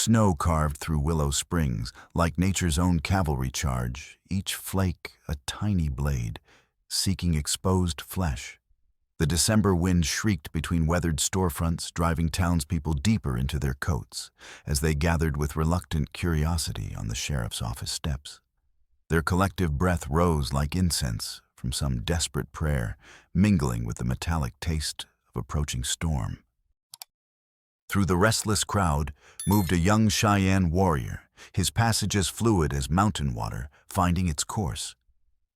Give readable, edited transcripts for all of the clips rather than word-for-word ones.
Snow carved through willow springs, like nature's own cavalry charge, each flake a tiny blade, seeking exposed flesh. The December wind shrieked between weathered storefronts, driving townspeople deeper into their coats as they gathered with reluctant curiosity on the sheriff's office steps. Their collective breath rose like incense from some desperate prayer, mingling with the metallic taste of approaching storm. Through the restless crowd moved a young Cheyenne warrior, his passage as fluid as mountain water, finding its course.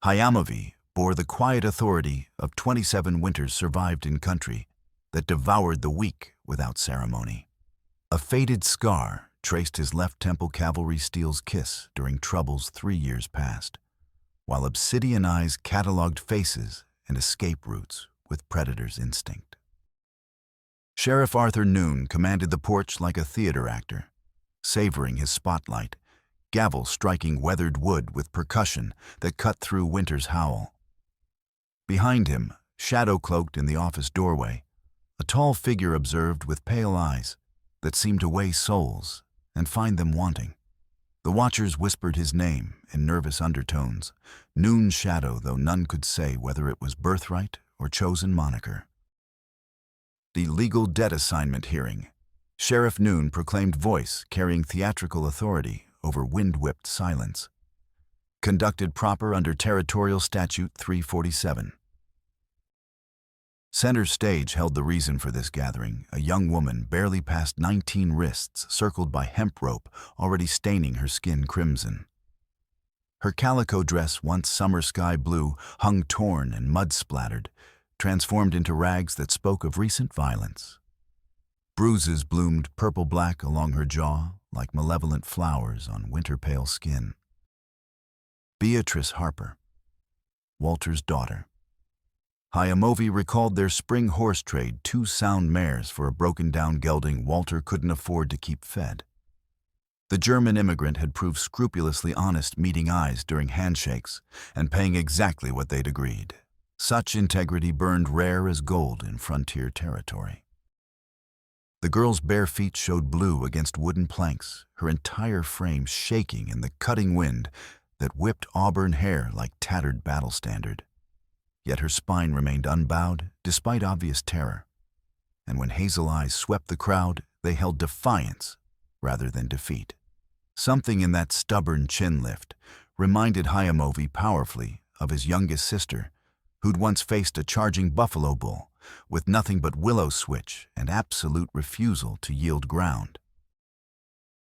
Hayamovy bore the quiet authority of 27 winters survived in country that devoured the weak without ceremony. A faded scar traced his left temple cavalry steel's kiss during troubles 3 years past, while obsidian eyes cataloged faces and escape routes with predator's instinct. Sheriff Arthur Noon commanded the porch like a theater actor, savoring his spotlight, gavel striking weathered wood with percussion that cut through winter's howl. Behind him, shadow-cloaked in the office doorway, a tall figure observed with pale eyes that seemed to weigh souls and find them wanting. The watchers whispered his name in nervous undertones, Noon's shadow, though none could say whether it was birthright or chosen moniker. The legal debt assignment hearing. Sheriff Noon proclaimed voice carrying theatrical authority over wind-whipped silence. Conducted proper under Territorial Statute 347. Center stage held the reason for this gathering, a young woman barely past 19 wrists circled by hemp rope already staining her skin crimson. Her calico dress, once summer sky blue, hung torn and mud-splattered, transformed into rags that spoke of recent violence. Bruises bloomed purple-black along her jaw like malevolent flowers on winter-pale skin. Beatrice Harper, Walter's daughter. Hayamovy recalled their spring horse trade, 2 sound mares for a broken-down gelding Walter couldn't afford to keep fed. The German immigrant had proved scrupulously honest, meeting eyes during handshakes and paying exactly what they'd agreed. Such integrity burned rare as gold in frontier territory. The girl's bare feet showed blue against wooden planks, her entire frame shaking in the cutting wind that whipped auburn hair like tattered battle standard. Yet her spine remained unbowed despite obvious terror, and when hazel eyes swept the crowd, they held defiance rather than defeat. Something in that stubborn chin lift reminded Hayamovy powerfully of his youngest sister, who'd once faced a charging buffalo bull with nothing but willow switch and absolute refusal to yield ground.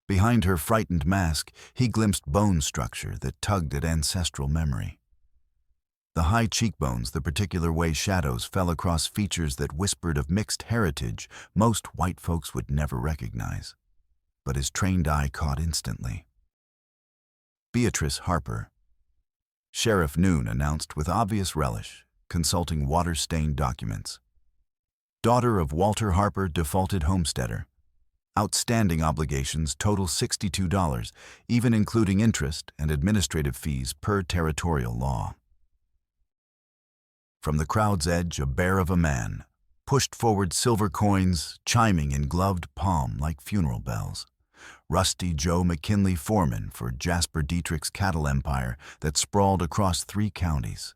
Behind her frightened mask, he glimpsed bone structure that tugged at ancestral memory. The high cheekbones, the particular way shadows fell across features that whispered of mixed heritage most white folks would never recognize, but his trained eye caught instantly. Beatrice Harper, Sheriff Noon announced with obvious relish, consulting water-stained documents. Daughter of Walter Harper, defaulted homesteader. Outstanding obligations total $62, even including interest and administrative fees per territorial law. From the crowd's edge, a bear of a man pushed forward silver coins chiming in gloved palm like funeral bells. Rusty Joe McKinley, foreman for Jasper Dietrich's cattle empire that sprawled across 3 counties.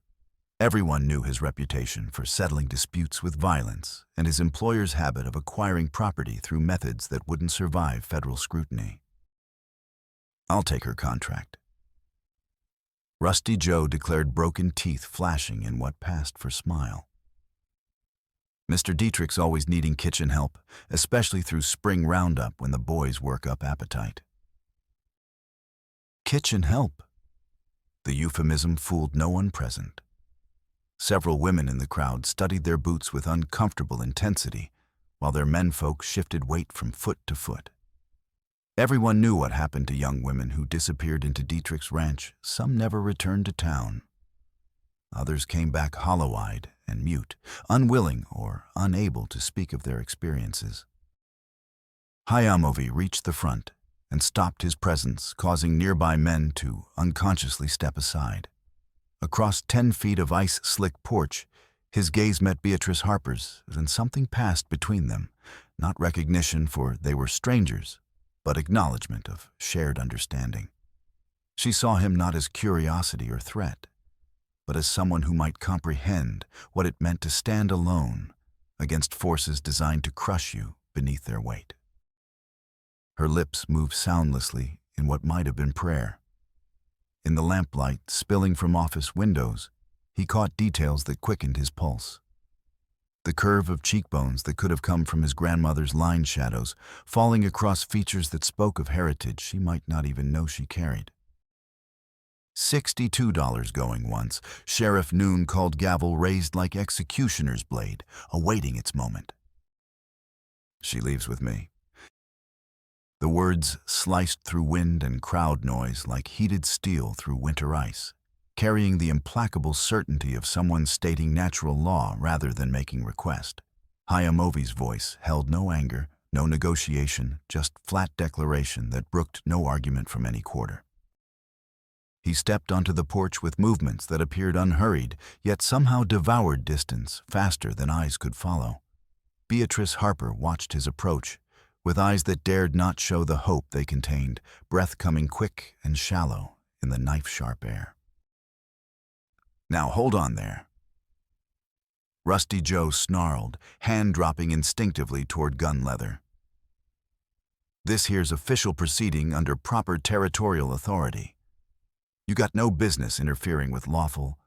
Everyone knew his reputation for settling disputes with violence and his employer's habit of acquiring property through methods that wouldn't survive federal scrutiny. "I'll take her contract." Rusty Joe declared, broken teeth flashing in what passed for smile. Mr. Dietrich's always needing kitchen help, especially through spring roundup when the boys work up appetite. Kitchen help? The euphemism fooled no one present. Several women in the crowd studied their boots with uncomfortable intensity, while their menfolk shifted weight from foot to foot. Everyone knew what happened to young women who disappeared into Dietrich's ranch. Some never returned to town. Others came back hollow-eyed and mute, unwilling or unable to speak of their experiences. Hayamovy reached the front and stopped his presence, causing nearby men to unconsciously step aside. Across 10 feet of ice-slick porch, his gaze met Beatrice Harper's, and something passed between them, not recognition, for they were strangers, but acknowledgement of shared understanding. She saw him not as curiosity or threat, but as someone who might comprehend what it meant to stand alone against forces designed to crush you beneath their weight. Her lips moved soundlessly in what might have been prayer. In the lamplight spilling from office windows, he caught details that quickened his pulse. The curve of cheekbones that could have come from his grandmother's line shadows, falling across features that spoke of heritage she might not even know she carried. $62 going once, Sheriff Noon called gavel raised like executioner's blade, awaiting its moment. She leaves with me. The words sliced through wind and crowd noise like heated steel through winter ice, carrying the implacable certainty of someone stating natural law rather than making request. Hayamovi's voice held no anger, no negotiation, just flat declaration that brooked no argument from any quarter. He stepped onto the porch with movements that appeared unhurried, yet somehow devoured distance faster than eyes could follow. Beatrice Harper watched his approach, with eyes that dared not show the hope they contained, breath coming quick and shallow in the knife-sharp air. "Now hold on there." Rusty Joe snarled, hand dropping instinctively toward gun leather. "This here's official proceeding under proper territorial authority. You got no business interfering with lawful."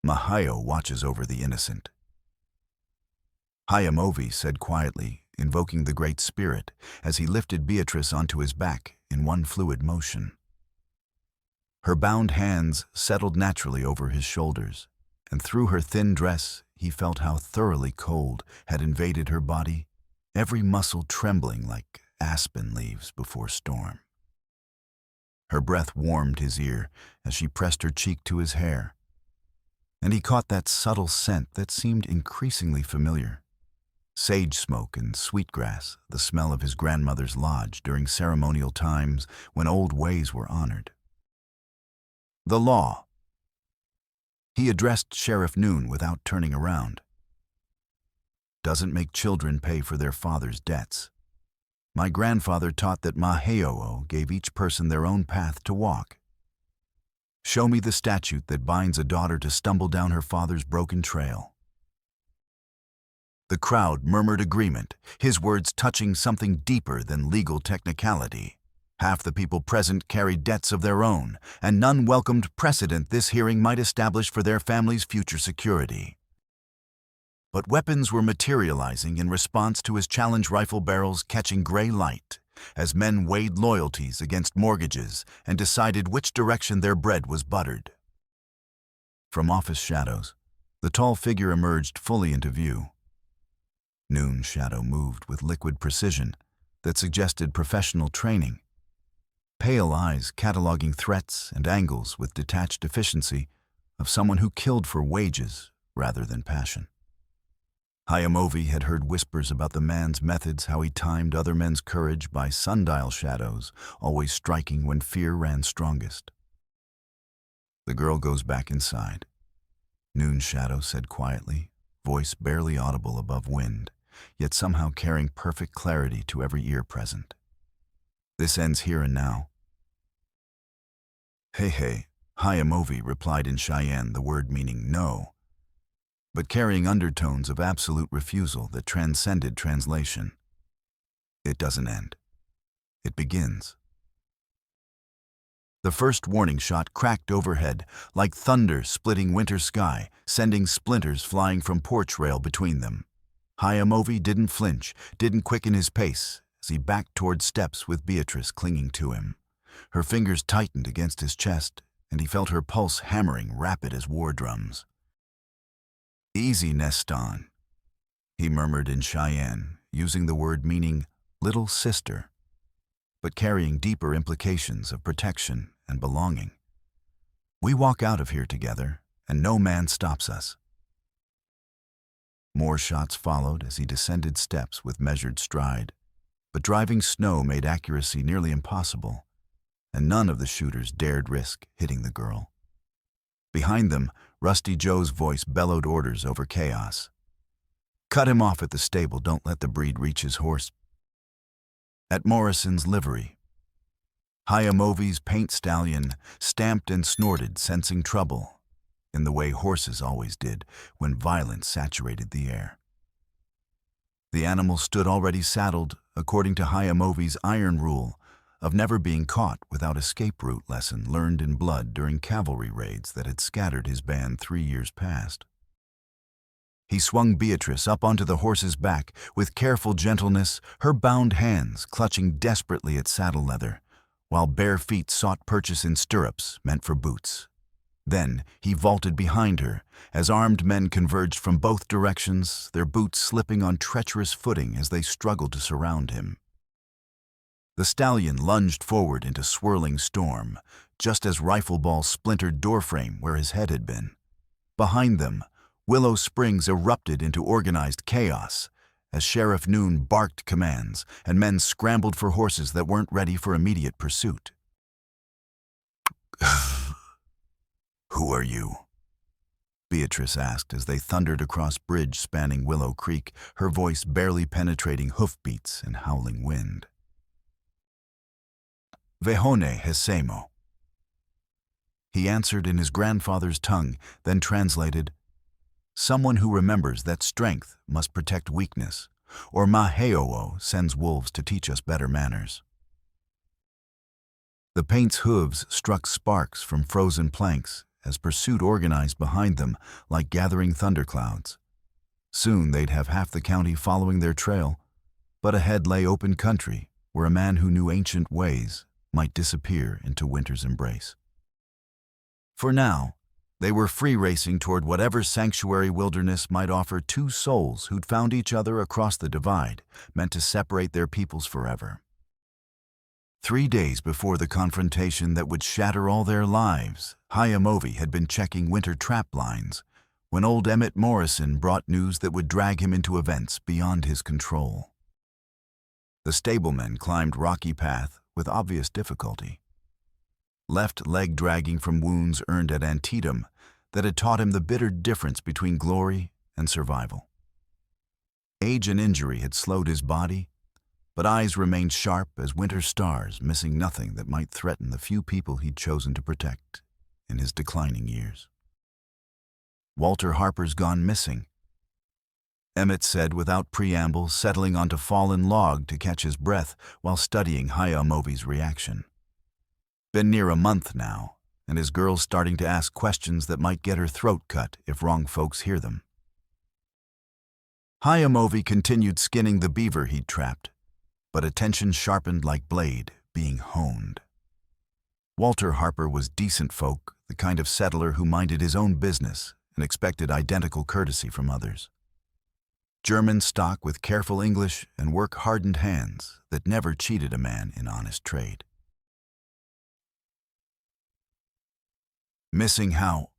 Mahayo watches over the innocent. Hayamovi said quietly, invoking the Great Spirit, as he lifted Beatrice onto his back in one fluid motion. Her bound hands settled naturally over his shoulders, and through her thin dress he felt how thoroughly cold had invaded her body, every muscle trembling like aspen leaves before storm. Her breath warmed his ear as she pressed her cheek to his hair, and he caught that subtle scent that seemed increasingly familiar. Sage smoke and sweetgrass, the smell of his grandmother's lodge during ceremonial times when old ways were honored. "The law." He addressed Sheriff Noon without turning around. "Doesn't make children pay for their father's debts. My grandfather taught that Maheo gave each person their own path to walk. Show me the statute that binds a daughter to stumble down her father's broken trail." The crowd murmured agreement, his words touching something deeper than legal technicality. Half the people present carried debts of their own, and none welcomed precedent this hearing might establish for their family's future security. But weapons were materializing in response to his challenge rifle barrels catching gray light, as men weighed loyalties against mortgages and decided which direction their bread was buttered. From office shadows, the tall figure emerged fully into view. Noon's shadow moved with liquid precision that suggested professional training. Pale eyes cataloging threats and angles with detached efficiency of someone who killed for wages rather than passion. Hayamovi had heard whispers about the man's methods, how he timed other men's courage by sundial shadows, always striking when fear ran strongest. The girl goes back inside. Noon's shadow said quietly, voice barely audible above wind, yet somehow carrying perfect clarity to every ear present. "This ends here and now." "Hey," Hayamovi replied in Cheyenne, the word meaning no, but carrying undertones of absolute refusal that transcended translation. "It doesn't end. It begins." The first warning shot cracked overhead, like thunder splitting winter sky, sending splinters flying from porch rail between them. Hayamovi didn't flinch, didn't quicken his pace, as he backed toward steps with Beatrice clinging to him. Her fingers tightened against his chest, and he felt her pulse hammering rapid as war drums. "Easy, Neston," he murmured in Cheyenne, using the word meaning little sister, but carrying deeper implications of protection and belonging. "We walk out of here together, and no man stops us." More shots followed as he descended steps with measured stride, but driving snow made accuracy nearly impossible, and none of the shooters dared risk hitting the girl. Behind them, Rusty Joe's voice bellowed orders over chaos. "Cut him off at the stable, don't let the breed reach his horse." At Morrison's livery, Hayamovi's paint stallion stamped and snorted, sensing trouble, in the way horses always did when violence saturated the air. The animal stood already saddled, according to Hayamovi's iron rule of never being caught without escape route lesson learned in blood during cavalry raids that had scattered his band 3 years past. He swung Beatrice up onto the horse's back with careful gentleness, her bound hands clutching desperately at saddle leather, while bare feet sought purchase in stirrups meant for boots. Then he vaulted behind her as armed men converged from both directions, their boots slipping on treacherous footing as they struggled to surround him. The stallion lunged forward into swirling storm, just as rifle balls splintered doorframe where his head had been. Behind them, Willow Springs erupted into organized chaos as Sheriff Noon barked commands and men scrambled for horses that weren't ready for immediate pursuit. "Who are you?" Beatrice asked as they thundered across bridge spanning Willow Creek, her voice barely penetrating hoofbeats and howling wind. "Vehone Hesemo." He answered in his grandfather's tongue, then translated, "Someone who remembers that strength must protect weakness, or Maheoo sends wolves to teach us better manners." The paint's hooves struck sparks from frozen planks as pursuit organized behind them like gathering thunderclouds. Soon they'd have half the county following their trail, but ahead lay open country where a man who knew ancient ways might disappear into winter's embrace. For now, they were free racing toward whatever sanctuary wilderness might offer two souls who'd found each other across the divide, meant to separate their peoples forever. 3 days before the confrontation that would shatter all their lives, Hayamovi had been checking winter trap lines when old Emmett Morrison brought news that would drag him into events beyond his control. The stablemen climbed rocky path with obvious difficulty, left leg dragging from wounds earned at Antietam that had taught him the bitter difference between glory and survival. Age and injury had slowed his body, but eyes remained sharp as winter stars, missing nothing that might threaten the few people he'd chosen to protect in his declining years. Walter Harper's gone missing, Emmett said without preamble, settling onto fallen log to catch his breath while studying Hayamovi's reaction. Been near a month now, and his girl's starting to ask questions that might get her throat cut if wrong folks hear them. Hayamovi continued skinning the beaver he'd trapped, but attention sharpened like blade, being honed. Walter Harper was decent folk, the kind of settler who minded his own business and expected identical courtesy from others. German stock with careful English and work-hardened hands that never cheated a man in honest trade. "Missing how?"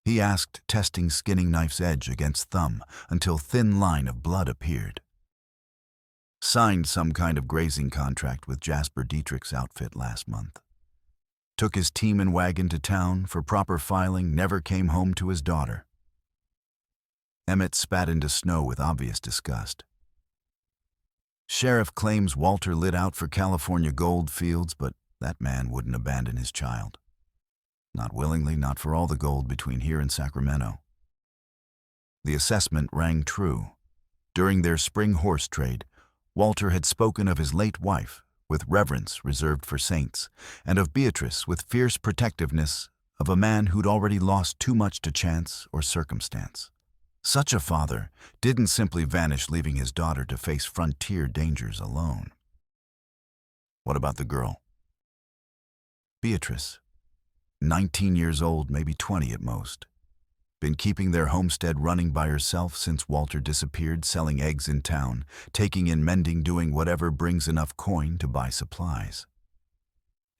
he asked, testing skinning knife's edge against thumb until thin line of blood appeared. Signed some kind of grazing contract with Jasper Dietrich's outfit last month. Took his team and wagon to town for proper filing, never came home to his daughter. Emmett spat into snow with obvious disgust. Sheriff claims Walter lit out for California gold fields, but that man wouldn't abandon his child. Not willingly, not for all the gold between here and Sacramento. The assessment rang true. During their spring horse trade, Walter had spoken of his late wife with reverence reserved for saints, and of Beatrice with fierce protectiveness of a man who'd already lost too much to chance or circumstance. Such a father didn't simply vanish, leaving his daughter to face frontier dangers alone. What about the girl? Beatrice, 19 years old, maybe 20 at most. Been keeping their homestead running by herself since Walter disappeared, selling eggs in town, taking in mending, doing whatever brings enough coin to buy supplies.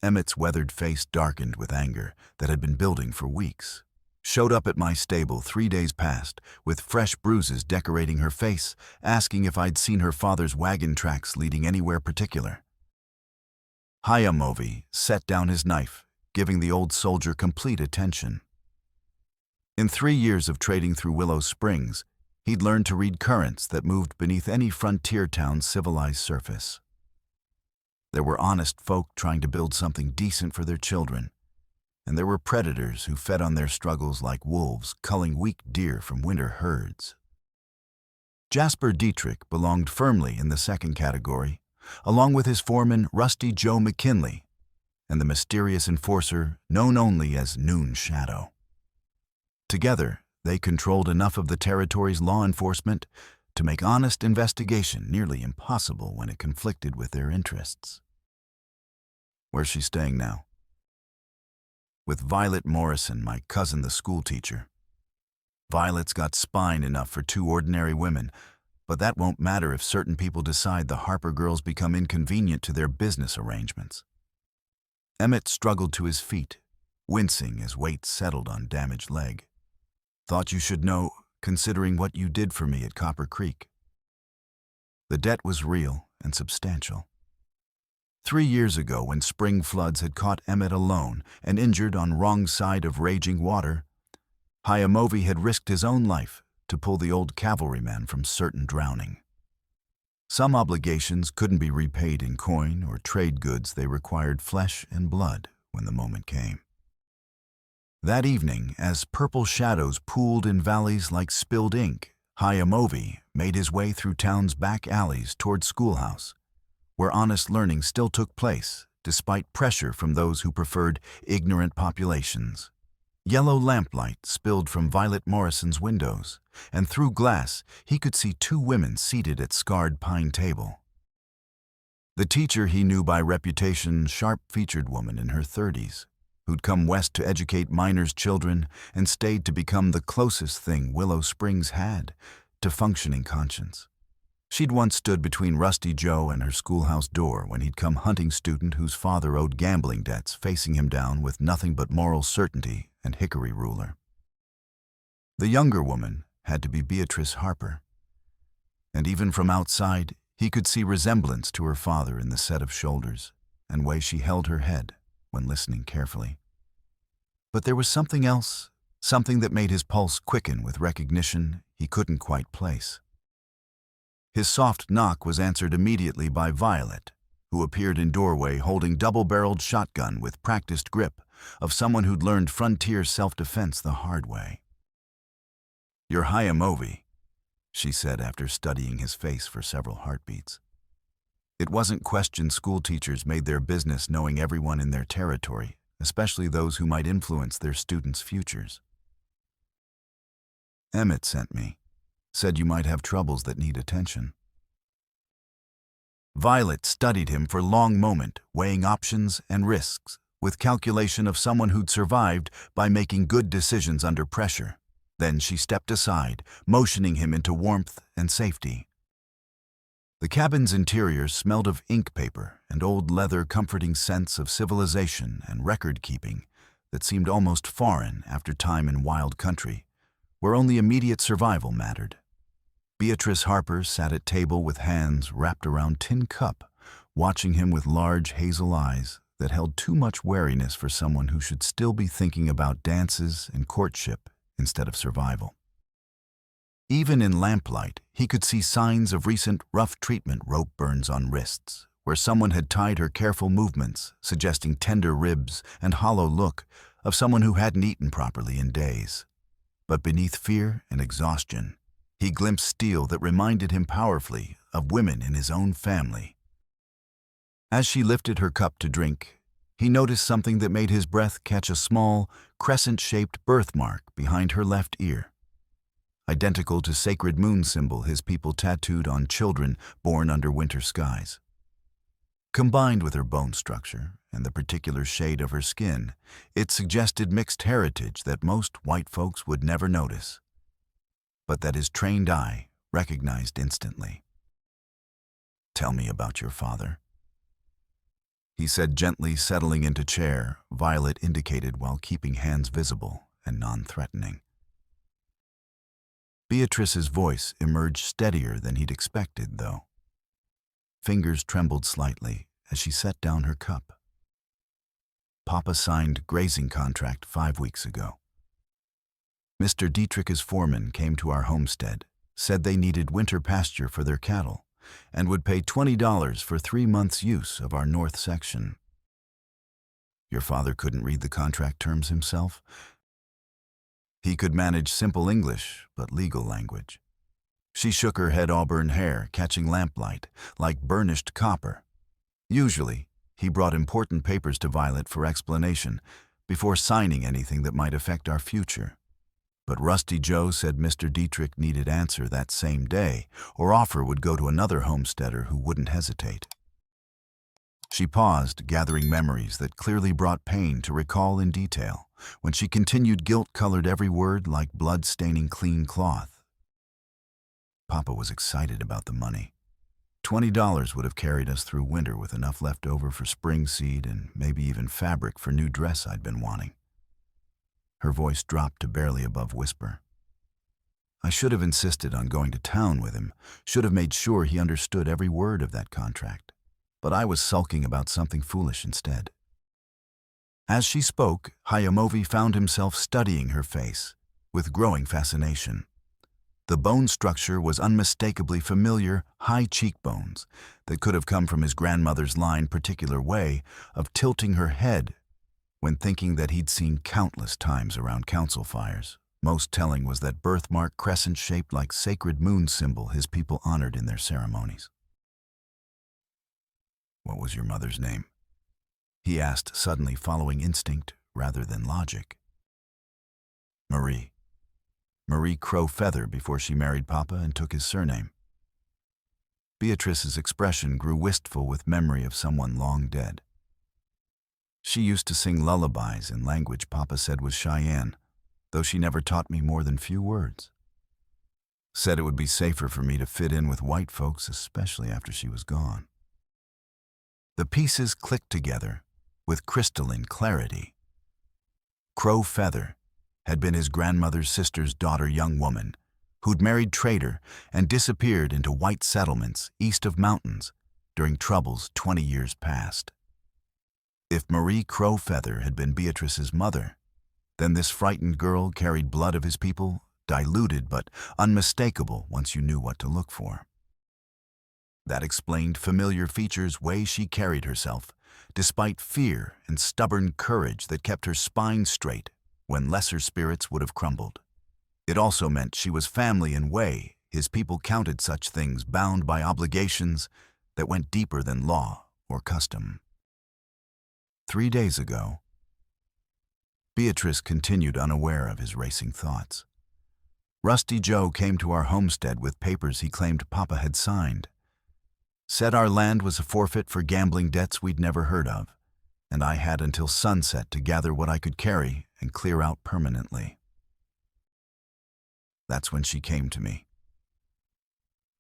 Emmett's weathered face darkened with anger that had been building for weeks. Showed up at my stable 3 days past, with fresh bruises decorating her face, asking if I'd seen her father's wagon tracks leading anywhere particular. Hayamovi set down his knife, giving the old soldier complete attention. In 3 years of trading through Willow Springs, he'd learned to read currents that moved beneath any frontier town's civilized surface. There were honest folk trying to build something decent for their children, and there were predators who fed on their struggles like wolves, culling weak deer from winter herds. Jasper Dietrich belonged firmly in the second category, along with his foreman Rusty Joe McKinley and the mysterious enforcer known only as Noon Shadow. Together, they controlled enough of the territory's law enforcement to make honest investigation nearly impossible when it conflicted with their interests. Where's she staying now? With Violet Morrison, my cousin the schoolteacher. Violet's got spine enough for two ordinary women, but that won't matter if certain people decide the Harper girls become inconvenient to their business arrangements. Emmett struggled to his feet, wincing as weight settled on damaged leg. Thought you should know, considering what you did for me at Copper Creek. The debt was real and substantial. 3 years ago, when spring floods had caught Emmett alone and injured on wrong side of raging water, Hayamovi had risked his own life to pull the old cavalryman from certain drowning. Some obligations couldn't be repaid in coin or trade goods. They required flesh and blood when the moment came. That evening, as purple shadows pooled in valleys like spilled ink, Hayamovi made his way through town's back alleys toward schoolhouse, where honest learning still took place, despite pressure from those who preferred ignorant populations. Yellow lamplight spilled from Violet Morrison's windows, and through glass he could see 2 women seated at scarred pine table. The teacher he knew by reputation, sharp-featured woman in her 30s, who'd come west to educate miners' children and stayed to become the closest thing Willow Springs had to functioning conscience. She'd once stood between Rusty Joe and her schoolhouse door when he'd come hunting student whose father owed gambling debts, facing him down with nothing but moral certainty and hickory ruler. The younger woman had to be Beatrice Harper, and even from outside he could see resemblance to her father in the set of shoulders and way she held her head when listening carefully. But there was something else, something that made his pulse quicken with recognition he couldn't quite place. His soft knock was answered immediately by Violet, who appeared in doorway holding double-barreled shotgun with practiced grip of someone who'd learned frontier self-defense the hard way. "You're Hayamovi," she said after studying his face for several heartbeats. It wasn't questioned schoolteachers made their business knowing everyone in their territory, especially those who might influence their students' futures. "Emmett sent me. Said you might have troubles that need attention." Violet studied him for a long moment, weighing options and risks, with calculation of someone who'd survived by making good decisions under pressure. Then she stepped aside, motioning him into warmth and safety. The cabin's interior smelled of ink paper and old leather, comforting sense of civilization and record-keeping that seemed almost foreign after time in wild country, where only immediate survival mattered. Beatrice Harper sat at table with hands wrapped around tin cup, watching him with large hazel eyes that held too much wariness for someone who should still be thinking about dances and courtship instead of survival. Even in lamplight, he could see signs of recent rough treatment, rope burns on wrists, where someone had tied her, careful movements suggesting tender ribs and hollow look of someone who hadn't eaten properly in days. But beneath fear and exhaustion, he glimpsed steel that reminded him powerfully of women in his own family. As she lifted her cup to drink, he noticed something that made his breath catch, a small, crescent-shaped birthmark behind her left ear, identical to sacred moon symbol his people tattooed on children born under winter skies. Combined with her bone structure and the particular shade of her skin, it suggested mixed heritage that most white folks would never notice, but that his trained eye recognized instantly. "Tell me about your father," he said gently, settling into chair Violet indicated while keeping hands visible and non-threatening. Beatrice's voice emerged steadier than he'd expected, though. Fingers trembled slightly as she set down her cup. "Papa signed grazing contract 5 weeks ago. Mr. Dietrich's foreman came to our homestead, said they needed winter pasture for their cattle, and would pay $20 for 3 months' use of our north section. Your father couldn't read the contract terms himself? He could manage simple English, but legal language. She shook her head auburn hair, catching lamplight, like burnished copper. Usually, he brought important papers to Violet for explanation before signing anything that might affect our future. But Rusty Joe said Mr. Dietrich needed answer that same day, or offer would go to another homesteader who wouldn't hesitate. She paused, gathering memories that clearly brought pain to recall in detail, when she continued guilt-colored every word like blood-staining clean cloth. Papa was excited about the money. $20 would have carried us through winter with enough left over for spring seed and maybe even fabric for new dress I'd been wanting. Her voice dropped to barely above whisper. I should have insisted on going to town with him, should have made sure he understood every word of that contract. But I was sulking about something foolish instead. As she spoke, Hayamovi found himself studying her face with growing fascination. The bone structure was unmistakably familiar, high cheekbones that could have come from his grandmother's line particular way of tilting her head when thinking that he'd seen countless times around council fires. Most telling was that birthmark crescent-shaped like sacred moon symbol his people honored in their ceremonies. What was your mother's name? He asked, suddenly following instinct rather than logic. Marie. Marie Crow Feather before she married Papa and took his surname. Beatrice's expression grew wistful with memory of someone long dead. She used to sing lullabies in language Papa said was Cheyenne, though she never taught me more than few words. Said it would be safer for me to fit in with white folks, especially after she was gone. The pieces clicked together with crystalline clarity. Crow Feather had been his grandmother's sister's daughter, young woman, who'd married trader and disappeared into white settlements east of mountains during troubles 20 years past. If Marie Crow Feather had been Beatrice's mother, then this frightened girl carried blood of his people, diluted but unmistakable once you knew what to look for. That explained familiar features way she carried herself, despite fear and stubborn courage that kept her spine straight when lesser spirits would have crumbled. It also meant she was family in way his people counted such things bound by obligations that went deeper than law or custom. 3 days ago, Beatrice continued unaware of his racing thoughts. Rusty Joe came to our homestead with papers he claimed Papa had signed. Said our land was a forfeit for gambling debts we'd never heard of, and I had until sunset to gather what I could carry and clear out permanently. That's when she came to me.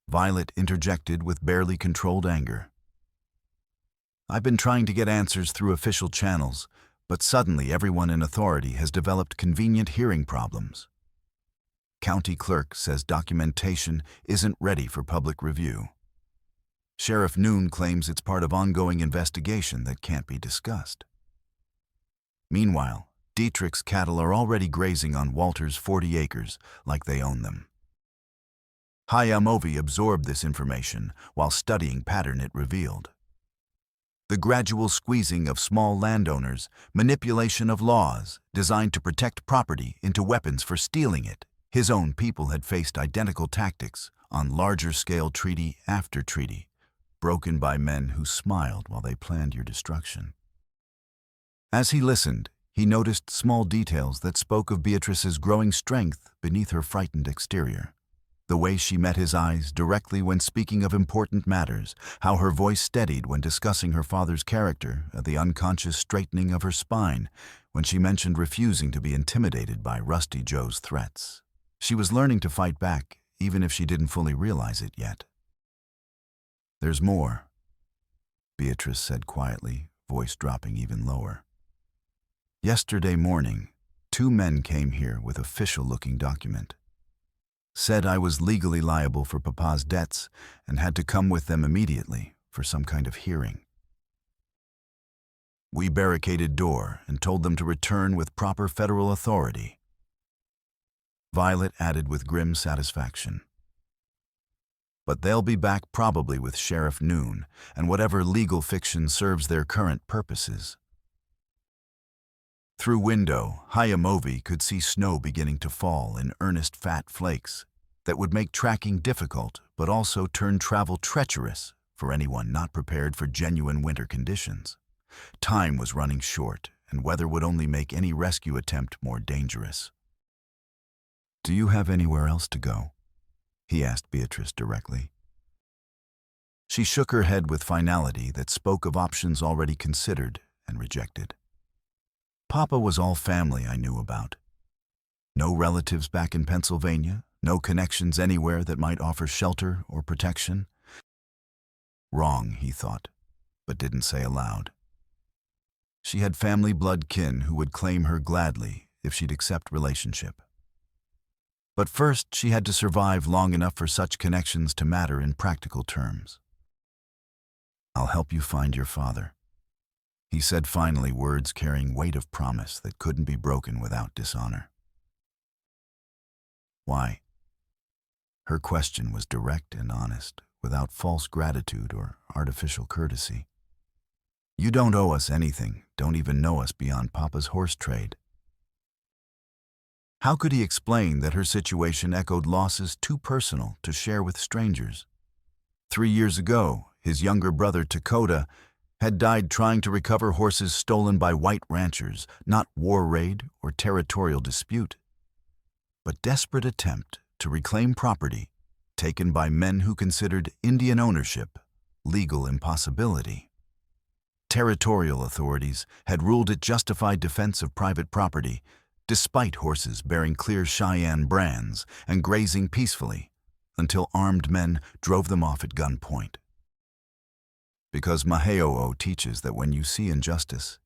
Violet interjected with barely controlled anger. I've been trying to get answers through official channels, but suddenly everyone in authority has developed convenient hearing problems. County clerk says documentation isn't ready for public review. Sheriff Noon claims it's part of ongoing investigation that can't be discussed. Meanwhile, Dietrich's cattle are already grazing on Walter's 40 acres like they own them. Hayamovi absorbed this information while studying pattern it revealed. The gradual squeezing of small landowners, manipulation of laws designed to protect property into weapons for stealing it. His own people had faced identical tactics on larger-scale treaty after treaty, broken by men who smiled while they planned your destruction. As he listened, he noticed small details that spoke of Beatrice's growing strength beneath her frightened exterior. The way she met his eyes directly when speaking of important matters, how her voice steadied when discussing her father's character, the unconscious straightening of her spine when she mentioned refusing to be intimidated by Rusty Joe's threats. She was learning to fight back, even if she didn't fully realize it yet. There's more, Beatrice said quietly, voice dropping even lower. Yesterday morning, 2 men came here with official-looking document. Said I was legally liable for Papa's debts and had to come with them immediately for some kind of hearing. We barricaded door and told them to return with proper federal authority. Violet added with grim satisfaction. But they'll be back probably with Sheriff Noon and whatever legal fiction serves their current purposes. Through window, Hayamovi could see snow beginning to fall in earnest fat flakes that would make tracking difficult but also turn travel treacherous for anyone not prepared for genuine winter conditions. Time was running short, and weather would only make any rescue attempt more dangerous. "Do you have anywhere else to go?" he asked Beatrice directly. She shook her head with finality that spoke of options already considered and rejected. "Papa was all family I knew about. No relatives back in Pennsylvania, no connections anywhere that might offer shelter or protection." Wrong, he thought, but didn't say aloud. She had family blood kin who would claim her gladly if she'd accept relationship. But first, she had to survive long enough for such connections to matter in practical terms. "I'll help you find your father," he said finally, words carrying weight of promise that couldn't be broken without dishonor. "Why?" Her question was direct and honest, without false gratitude or artificial courtesy. "You don't owe us anything, don't even know us beyond Papa's horse trade." How could he explain that her situation echoed losses too personal to share with strangers? 3 years ago, his younger brother Dakota had died trying to recover horses stolen by white ranchers, not war raid or territorial dispute, but desperate attempt to reclaim property taken by men who considered Indian ownership legal impossibility. Territorial authorities had ruled it justified defense of private property, despite horses bearing clear Cheyenne brands and grazing peacefully, until armed men drove them off at gunpoint. Because Maheoo teaches that when you see injustice,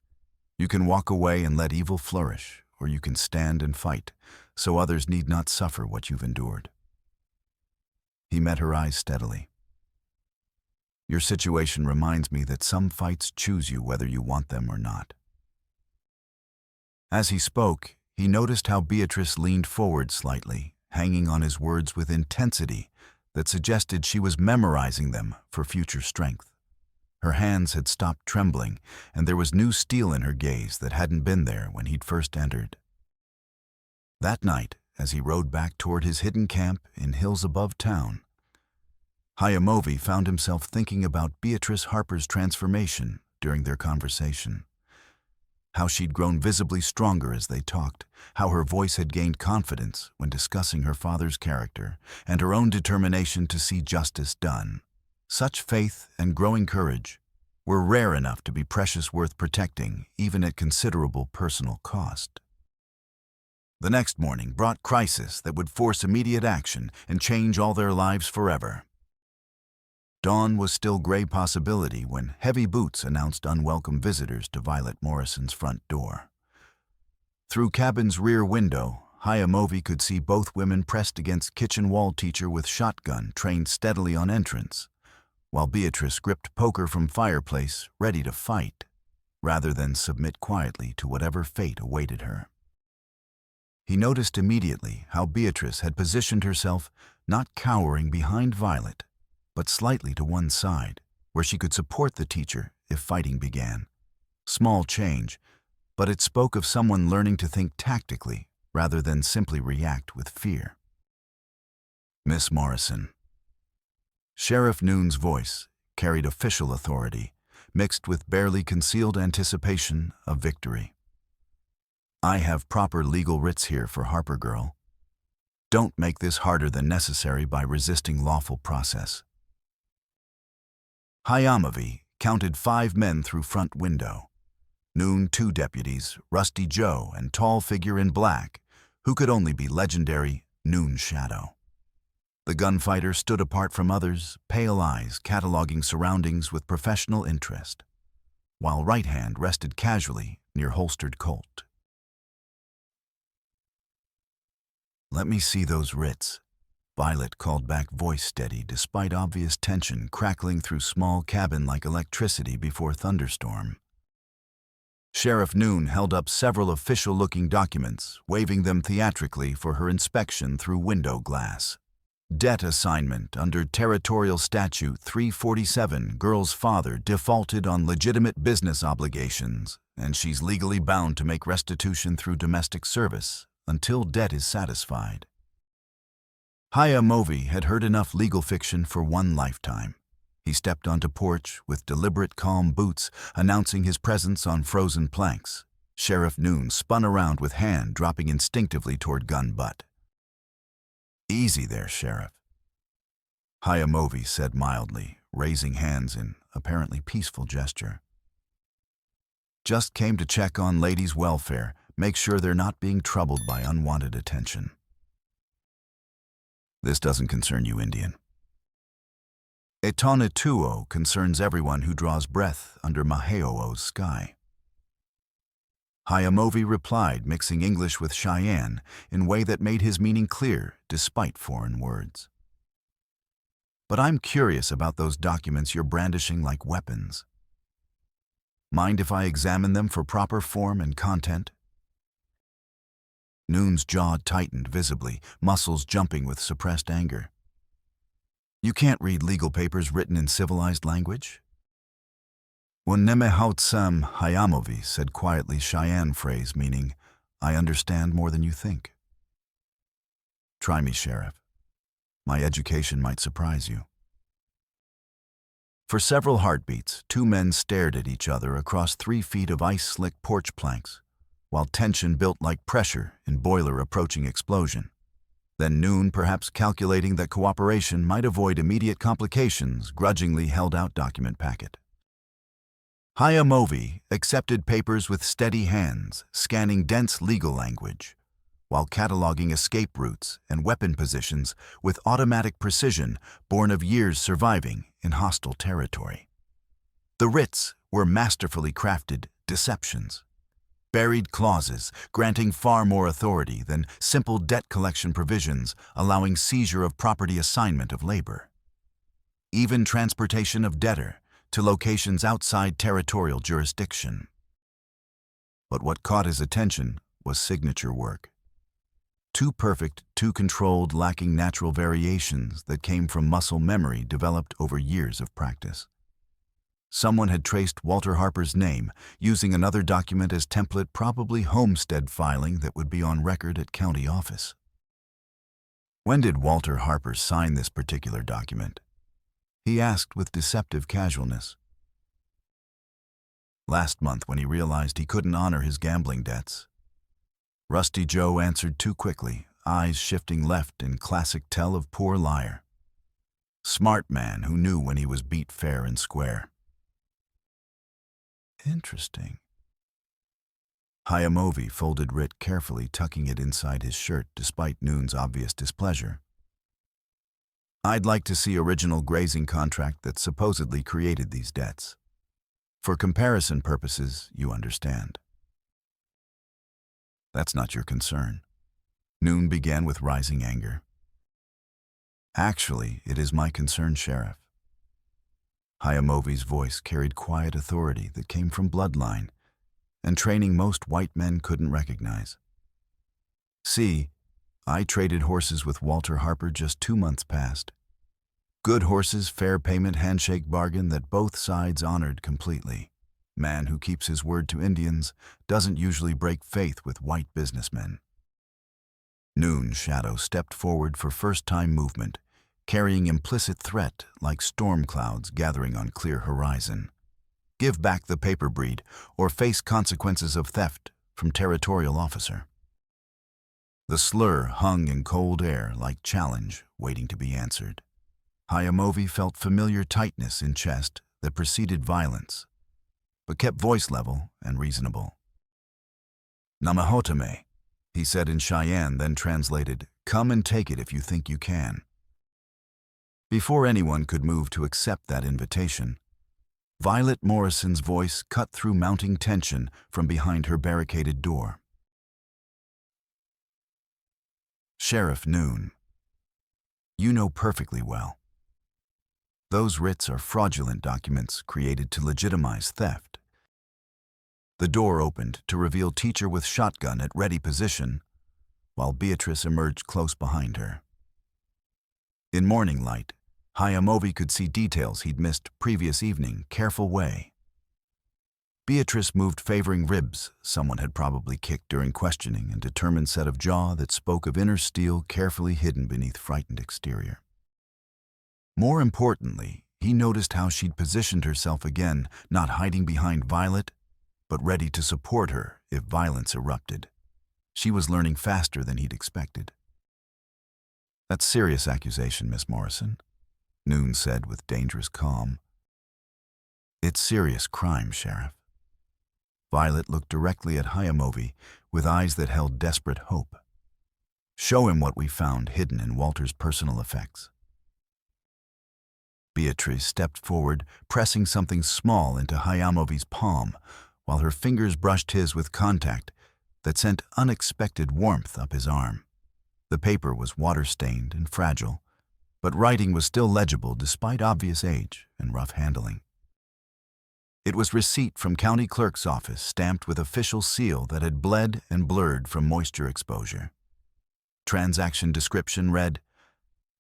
you can walk away and let evil flourish, or you can stand and fight, so others need not suffer what you've endured. He met her eyes steadily. "Your situation reminds me that some fights choose you whether you want them or not." As he spoke, he noticed how Beatrice leaned forward slightly, hanging on his words with intensity that suggested she was memorizing them for future strength. Her hands had stopped trembling, and there was new steel in her gaze that hadn't been there when he'd first entered. That night, as he rode back toward his hidden camp in hills above town, Hayamovi found himself thinking about Beatrice Harper's transformation during their conversation. How she'd grown visibly stronger as they talked, how her voice had gained confidence when discussing her father's character, and her own determination to see justice done. Such faith and growing courage were rare enough to be precious worth protecting, even at considerable personal cost. The next morning brought crisis that would force immediate action and change all their lives forever. Dawn was still gray possibility when heavy boots announced unwelcome visitors to Violet Morrison's front door. Through cabin's rear window, Hayamovi could see both women pressed against kitchen wall teacher with shotgun trained steadily on entrance, while Beatrice gripped poker from fireplace, ready to fight, rather than submit quietly to whatever fate awaited her. He noticed immediately how Beatrice had positioned herself not cowering behind Violet, but slightly to one side, where she could support the teacher if fighting began. Small change, but it spoke of someone learning to think tactically rather than simply react with fear. "Miss Morrison." Sheriff Noon's voice carried official authority, mixed with barely concealed anticipation of victory. "I have proper legal writs here for Harper Girl. Don't make this harder than necessary by resisting lawful process." Hayamovi counted 5 men through front window. Noon 2 deputies, Rusty Joe, and tall figure in black, who could only be legendary Noon Shadow. The gunfighter stood apart from others, pale eyes cataloging surroundings with professional interest, while right hand rested casually near holstered Colt. "Let me see those writs," Violet called back, voice steady despite obvious tension crackling through small cabin like electricity before thunderstorm. Sheriff Noon held up several official-looking documents, waving them theatrically for her inspection through window glass. Debt assignment under Territorial Statute 347. Girl's father defaulted on legitimate business obligations, and she's legally bound to make restitution through domestic service until debt is satisfied. Hayamovi had heard enough legal fiction for one lifetime. He stepped onto porch with deliberate calm boots, announcing his presence on frozen planks. Sheriff Noon spun around with hand dropping instinctively toward gun butt. "Easy there, Sheriff," Hayamovi said mildly, raising hands in apparently peaceful gesture. "Just came to check on ladies' welfare, make sure they're not being troubled by unwanted attention." "This doesn't concern you, Indian." "Etonituo concerns everyone who draws breath under Maheoo's sky." Hayamovi replied, mixing English with Cheyenne in a way that made his meaning clear despite foreign words. "But I'm curious about those documents you're brandishing like weapons. Mind if I examine them for proper form and content?" Noon's jaw tightened visibly, muscles jumping with suppressed anger. "You can't read legal papers written in civilized language?" "Wonemehautsam," Hayamovi said quietly, Cheyenne phrase meaning, "I understand more than you think." "Try me, Sheriff. My education might surprise you." For several heartbeats, two men stared at each other across 3 feet of ice-slick porch planks, while tension built like pressure in boiler approaching explosion. Then Noon, perhaps calculating that cooperation might avoid immediate complications, grudgingly held out document packet. Hayamovi accepted papers with steady hands, scanning dense legal language, while cataloging escape routes and weapon positions with automatic precision born of years surviving in hostile territory. The writs were masterfully crafted deceptions, buried clauses granting far more authority than simple debt collection provisions allowing seizure of property, assignment of labor. Even transportation of debtor to locations outside territorial jurisdiction. But what caught his attention was signature work. Too perfect, too controlled, lacking natural variations that came from muscle memory developed over years of practice. Someone had traced Walter Harper's name, using another document as template, probably homestead filing that would be on record at county office. When did Walter Harper sign this particular document? He asked with deceptive casualness. Last month, when he realized he couldn't honor his gambling debts. Rusty Joe answered too quickly, eyes shifting left in classic tell of poor liar. Smart man who knew when he was beat fair and square. Interesting. Hayamovi folded writ carefully, tucking it inside his shirt despite Noon's obvious displeasure. "I'd like to see original grazing contract that supposedly created these debts. For comparison purposes, you understand." "That's not your concern." Noon began with rising anger. "Actually, it is my concern, Sheriff." Hayamovi's voice carried quiet authority that came from bloodline and training most white men couldn't recognize. "See, I traded horses with Walter Harper just 2 months past. Good horses, fair payment handshake bargain that both sides honored completely. Man who keeps his word to Indians doesn't usually break faith with white businessmen." Noon's shadow stepped forward for first-time movement, carrying implicit threat like storm clouds gathering on clear horizon. Give back the paper breed or face consequences of theft from territorial officer. The slur hung in cold air like challenge waiting to be answered. Hayamovi felt familiar tightness in chest that preceded violence, but kept voice level and reasonable. "Namahotame," he said in Cheyenne, then translated, "Come and take it if you think you can." Before anyone could move to accept that invitation, Violet Morrison's voice cut through mounting tension from behind her barricaded door. "Sheriff Noon, you know perfectly well. Those writs are fraudulent documents created to legitimize theft." The door opened to reveal teacher with shotgun at ready position, while Beatrice emerged close behind her. In morning light, Hayamovi could see details he'd missed previous evening, careful way. Beatrice moved favoring ribs someone had probably kicked during questioning and determined set of jaw that spoke of inner steel carefully hidden beneath frightened exterior. More importantly, he noticed how she'd positioned herself again, not hiding behind Violet, but ready to support her if violence erupted. She was learning faster than he'd expected. "That's serious accusation, Miss Morrison," Noon said with dangerous calm. "It's serious crime, Sheriff." Violet looked directly at Hayamovi with eyes that held desperate hope. "Show him what we found hidden in Walter's personal effects." Beatrice stepped forward, pressing something small into Hayamovi's palm, while her fingers brushed his with contact that sent unexpected warmth up his arm. The paper was water-stained and fragile, but writing was still legible despite obvious age and rough handling. It was receipt from county clerk's office stamped with official seal that had bled and blurred from moisture exposure. Transaction description read,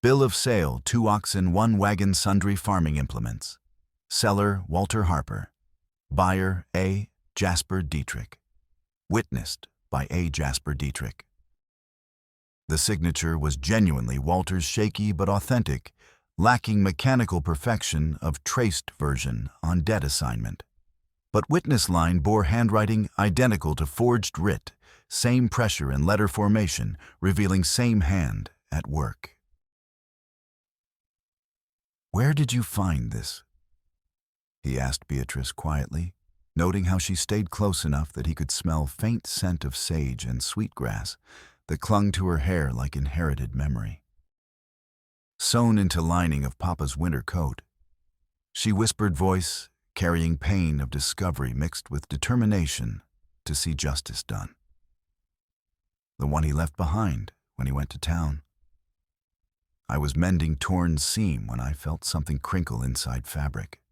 "Bill of sale, 2 oxen, 1 wagon, sundry farming implements. Seller, Walter Harper. Buyer, A. Jasper Dietrich. Witnessed by A. Jasper Dietrich." The signature was genuinely Walter's shaky but authentic, lacking mechanical perfection of traced version on debt assignment. But witness line bore handwriting identical to forged writ, same pressure and letter formation, revealing same hand at work. "Where did you find this?" he asked Beatrice quietly, noting how she stayed close enough that he could smell faint scent of sage and sweetgrass that clung to her hair like inherited memory. "Sewn into lining of Papa's winter coat," she whispered, voice carrying pain of discovery mixed with determination to see justice done. "The one he left behind when he went to town. I was mending torn seam when I felt something crinkle inside fabric."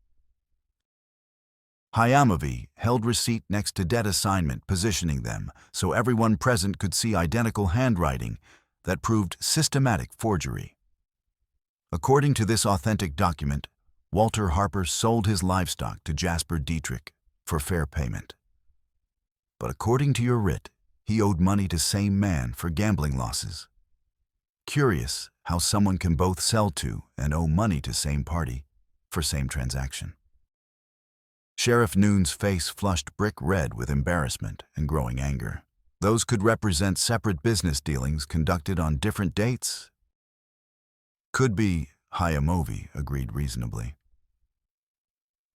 Hayamovi held receipt next to debt assignment, positioning them so everyone present could see identical handwriting that proved systematic forgery. According to this authentic document, Walter Harper sold his livestock to Jasper Dietrich for fair payment. But according to your writ, he owed money to same man for gambling losses. Curious how someone can both sell to and owe money to same party for same transaction. Sheriff Noon's face flushed brick red with embarrassment and growing anger. Those could represent separate business dealings conducted on different dates. "Could be," Hayamovi agreed reasonably.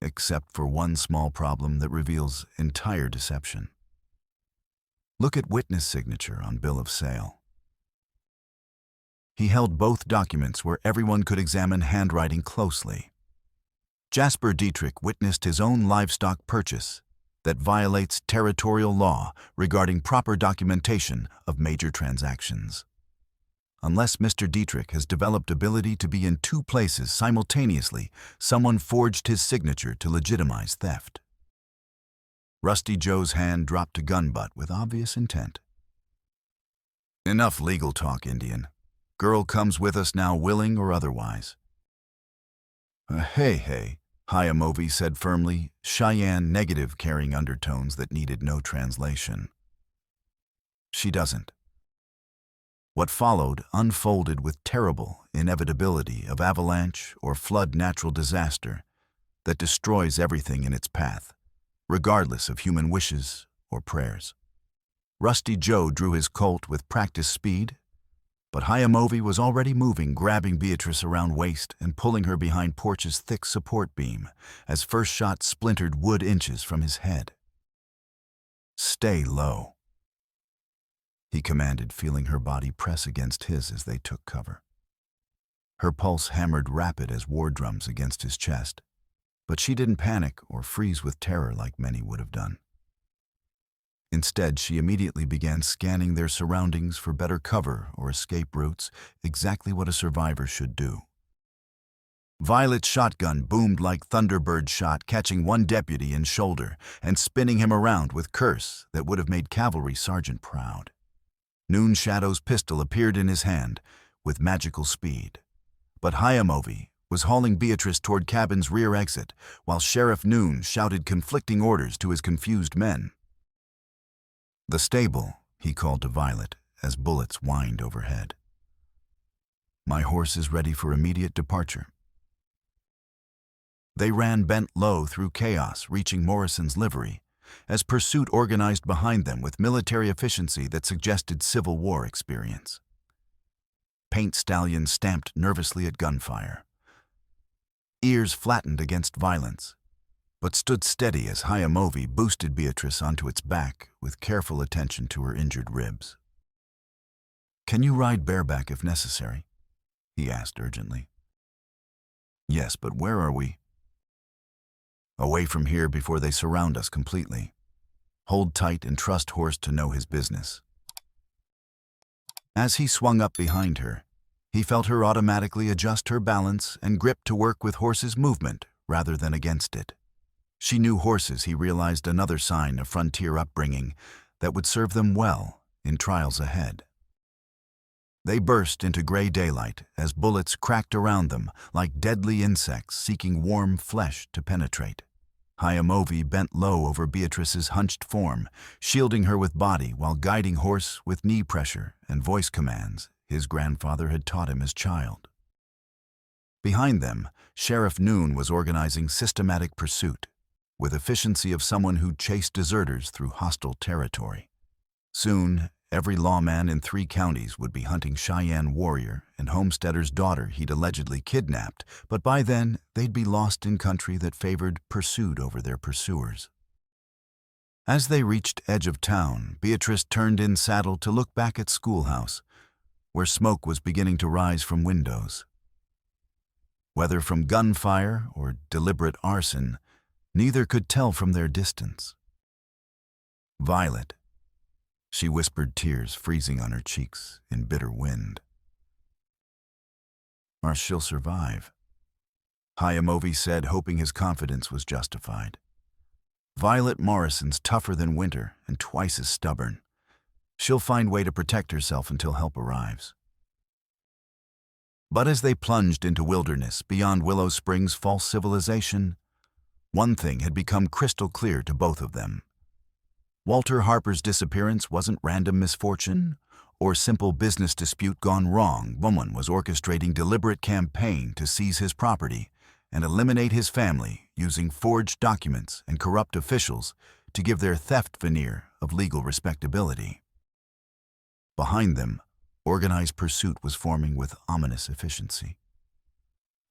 "Except for one small problem that reveals entire deception. Look at witness signature on bill of sale." He held both documents where everyone could examine handwriting closely. Jasper Dietrich witnessed his own livestock purchase that violates territorial law regarding proper documentation of major transactions. Unless Mr. Dietrich has developed ability to be in 2 places simultaneously, someone forged his signature to legitimize theft. Rusty Joe's hand dropped to gun butt with obvious intent. "Enough legal talk, Indian. Girl comes with us now, willing or otherwise." Hey, Hayamovi said firmly, Cheyenne negative carrying undertones that needed no translation. "She doesn't." What followed unfolded with terrible inevitability of avalanche or flood natural disaster that destroys everything in its path, regardless of human wishes or prayers. Rusty Joe drew his Colt with practiced speed, but Hayamovi was already moving, grabbing Beatrice around waist and pulling her behind Porch's thick support beam as first shot splintered wood inches from his head. "Stay low," he commanded, feeling her body press against his as they took cover. Her pulse hammered rapid as war drums against his chest, but she didn't panic or freeze with terror like many would have done. Instead, she immediately began scanning their surroundings for better cover or escape routes, exactly what a survivor should do. Violet's shotgun boomed like Thunderbird shot, catching one deputy in shoulder and spinning him around with curse that would have made cavalry sergeant proud. Noon Shadow's pistol appeared in his hand with magical speed. But Hayamovi was hauling Beatrice toward cabin's rear exit, while Sheriff Noon shouted conflicting orders to his confused men. "The stable," he called to Violet as bullets whined overhead. "My horse is ready for immediate departure." They ran bent low through chaos, reaching Morrison's livery, as pursuit organized behind them with military efficiency that suggested Civil War experience. Paint stallions stamped nervously at gunfire. Ears flattened against violence, but stood steady as Hayamovi boosted Beatrice onto its back with careful attention to her injured ribs. "Can you ride bareback if necessary?" he asked urgently. "Yes, but where are we?" "Away from here before they surround us completely. Hold tight and trust horse to know his business." As he swung up behind her, he felt her automatically adjust her balance and grip to work with horse's movement rather than against it. She knew horses, he realized, another sign of frontier upbringing that would serve them well in trials ahead. They burst into gray daylight as bullets cracked around them like deadly insects seeking warm flesh to penetrate. Hayamovi bent low over Beatrice's hunched form, shielding her with body while guiding horse with knee pressure and voice commands his grandfather had taught him as child. Behind them, Sheriff Noon was organizing systematic pursuit, with efficiency of someone who'd chased deserters through hostile territory. Soon, every lawman in 3 counties would be hunting Cheyenne warrior and homesteader's daughter he'd allegedly kidnapped, but by then they'd be lost in country that favored pursuit over their pursuers. As they reached edge of town, Beatrice turned in saddle to look back at schoolhouse, where smoke was beginning to rise from windows. Whether from gunfire or deliberate arson, neither could tell from their distance. "Violet," she whispered, tears freezing on her cheeks in bitter wind. "Or she'll survive," Hayamovi said, hoping his confidence was justified. "Violet Morrison's tougher than winter and twice as stubborn. She'll find way to protect herself until help arrives." But as they plunged into wilderness beyond Willow Springs' false civilization, one thing had become crystal clear to both of them. Walter Harper's disappearance wasn't random misfortune or simple business dispute gone wrong. Woman was orchestrating deliberate campaign to seize his property and eliminate his family using forged documents and corrupt officials to give their theft veneer of legal respectability. Behind them, organized pursuit was forming with ominous efficiency.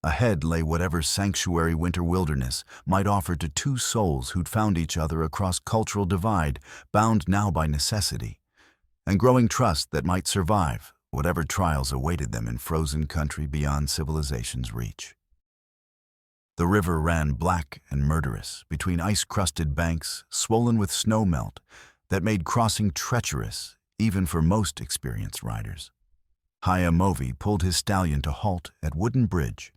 Ahead lay whatever sanctuary winter wilderness might offer to 2 souls who'd found each other across cultural divide, bound now by necessity, and growing trust that might survive whatever trials awaited them in frozen country beyond civilization's reach. The river ran black and murderous between ice-crusted banks swollen with snow melt that made crossing treacherous even for most experienced riders. Hayamovi pulled his stallion to halt at Wooden Bridge,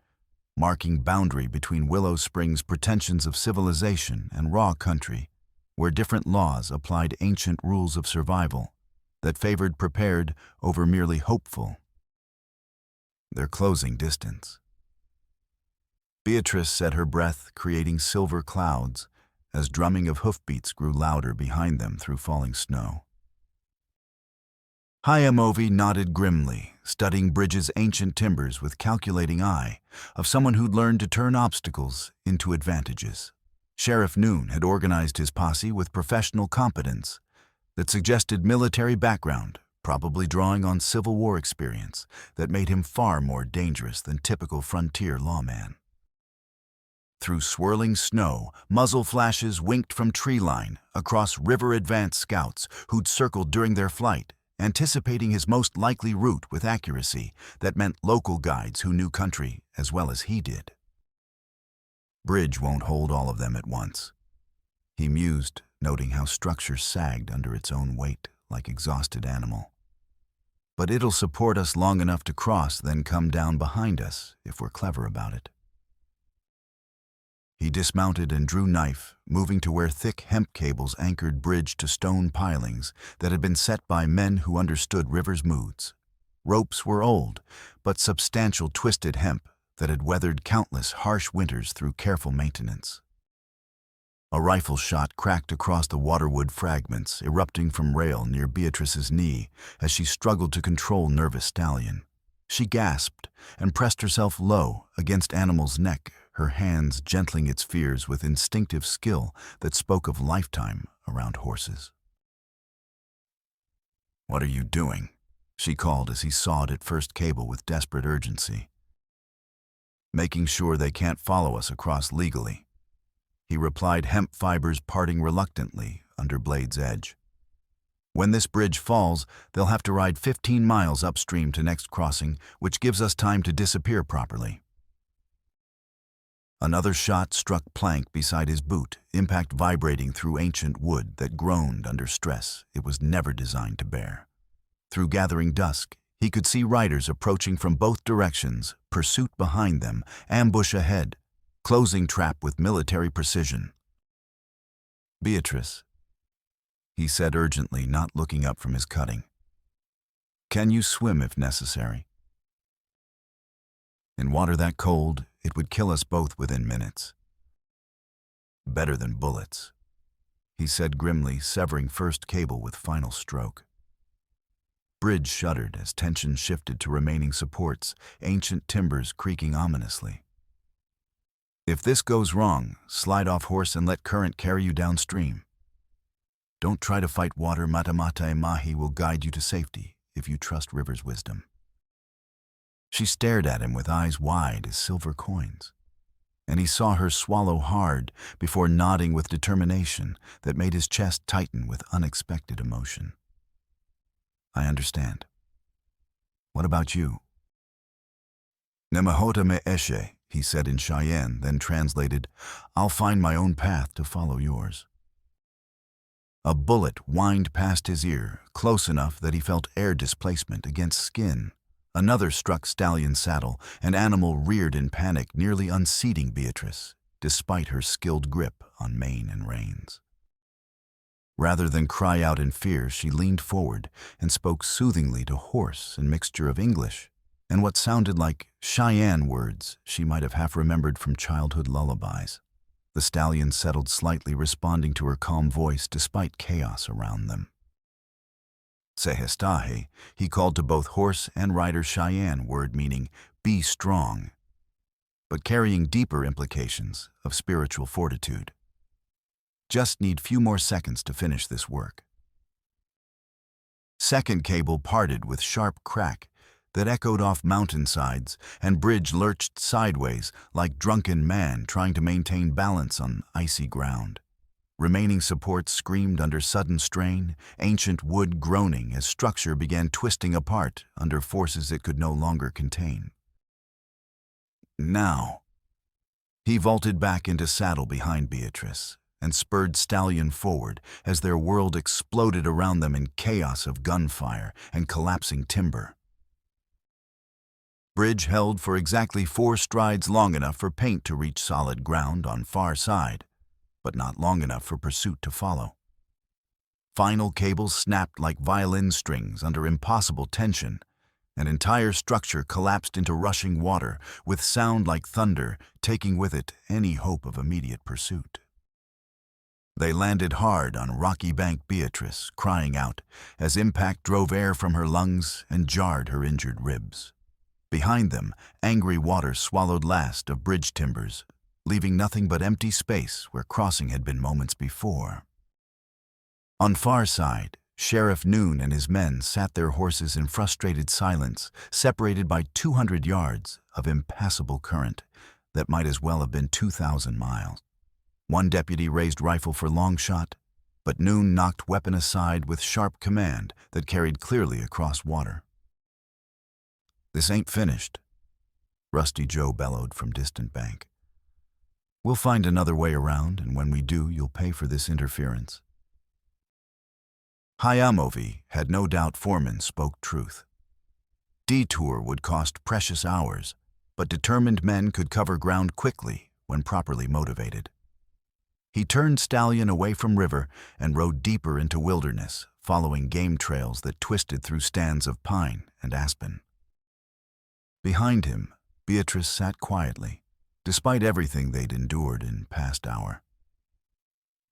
marking boundary between Willow Springs' pretensions of civilization and raw country, where different laws applied ancient rules of survival that favored prepared over merely hopeful. Their closing distance. Beatrice set her breath, creating silver clouds as drumming of hoofbeats grew louder behind them through falling snow. Hayamovi nodded grimly, studying Bridge's ancient timbers with calculating eye of someone who'd learned to turn obstacles into advantages. Sheriff Noon had organized his posse with professional competence that suggested military background, probably drawing on Civil War experience that made him far more dangerous than typical frontier lawman. Through swirling snow, muzzle flashes winked from tree line across river advance scouts who'd circled during their flight, anticipating his most likely route with accuracy that meant local guides who knew country as well as he did. Bridge won't hold all of them at once, he mused, noting how structure sagged under its own weight like exhausted animal. But it'll support us long enough to cross, then come down behind us if we're clever about it. He dismounted and drew knife, moving to where thick hemp cables anchored Bridge to stone pilings that had been set by men who understood river's moods. Ropes were old, but substantial twisted hemp that had weathered countless harsh winters through careful maintenance. A rifle shot cracked across the waterwood fragments erupting from rail near Beatrice's knee as she struggled to control nervous stallion. She gasped and pressed herself low against animal's neck, her hands gentling its fears with instinctive skill that spoke of lifetime around horses. "What are you doing?" she called as he sawed at first cable with desperate urgency. "Making sure they can't follow us across legally," he replied, hemp fibers parting reluctantly under blade's edge. "When this bridge falls, they'll have to ride 15 miles upstream to next crossing, which gives us time to disappear properly." Another shot struck plank beside his boot, impact vibrating through ancient wood that groaned under stress it was never designed to bear. Through gathering dusk, he could see riders approaching from both directions, pursuit behind them, ambush ahead, closing trap with military precision. "Beatrice," he said urgently, not looking up from his cutting. "Can you swim if necessary? In water that cold, it would kill us both within minutes." "Better than bullets," he said grimly, severing first cable with final stroke. Bridge shuddered as tension shifted to remaining supports, ancient timbers creaking ominously. "If this goes wrong, slide off horse and let current carry you downstream. Don't try to fight water. Matamata e Mahi will guide you to safety if you trust river's wisdom." She stared at him with eyes wide as silver coins, and he saw her swallow hard before nodding with determination that made his chest tighten with unexpected emotion. "I understand. What about you?" "Nemahota me eshe," he said in Cheyenne, then translated, "I'll find my own path to follow yours." A bullet whined past his ear, close enough that he felt air displacement against skin. Another struck Stallion's saddle, and animal reared in panic, nearly unseating Beatrice, despite her skilled grip on mane and reins. Rather than cry out in fear, she leaned forward and spoke soothingly to horse in mixture of English and what sounded like Cheyenne words she might have half remembered from childhood lullabies. The stallion settled slightly, responding to her calm voice despite chaos around them. "Sehestahe," he called to both horse and rider, Cheyenne word meaning "be strong," but carrying deeper implications of spiritual fortitude. "Just need few more seconds to finish this work." Second cable parted with sharp crack that echoed off mountainsides, and bridge lurched sideways like drunken man trying to maintain balance on icy ground. Remaining supports screamed under sudden strain, ancient wood groaning as structure began twisting apart under forces it could no longer contain. "Now." He vaulted back into saddle behind Beatrice and spurred Stallion forward as their world exploded around them in chaos of gunfire and collapsing timber. Bridge held for exactly 4 strides, long enough for paint to reach solid ground on far side, but not long enough for pursuit to follow. Final cables snapped like violin strings under impossible tension. An entire structure collapsed into rushing water, with sound like thunder, taking with it any hope of immediate pursuit. They landed hard on rocky bank Beatrice, crying out, as impact drove air from her lungs and jarred her injured ribs. Behind them, angry water swallowed last of bridge timbers, leaving nothing but empty space where crossing had been moments before. On far side, Sheriff Noon and his men sat their horses in frustrated silence, separated by 200 yards of impassable current that might as well have been 2,000 miles. One deputy raised rifle for long shot, but Noon knocked weapon aside with sharp command that carried clearly across water. "This ain't finished," Rusty Joe bellowed from distant bank. "We'll find another way around, and when we do, you'll pay for this interference." Hayamovi had no doubt Foreman spoke truth. Detour would cost precious hours, but determined men could cover ground quickly when properly motivated. He turned Stallion away from river and rode deeper into wilderness, following game trails that twisted through stands of pine and aspen. Behind him, Beatrice sat quietly, despite everything they'd endured in past hour.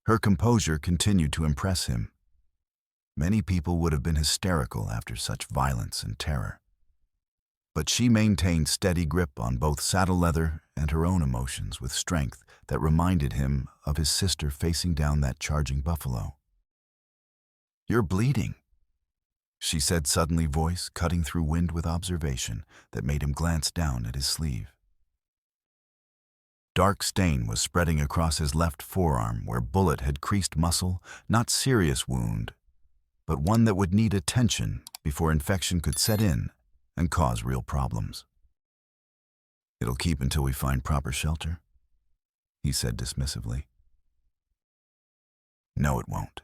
Her composure continued to impress him. Many people would have been hysterical after such violence and terror. But she maintained steady grip on both saddle leather and her own emotions with strength that reminded him of his sister facing down that charging buffalo. "You're bleeding," she said, suddenly, voice cutting through wind with observation that made him glance down at his sleeve. Dark stain was spreading across his left forearm where bullet had creased muscle, not serious wound, but one that would need attention before infection could set in and cause real problems. "It'll keep until we find proper shelter," he said dismissively. "No, it won't."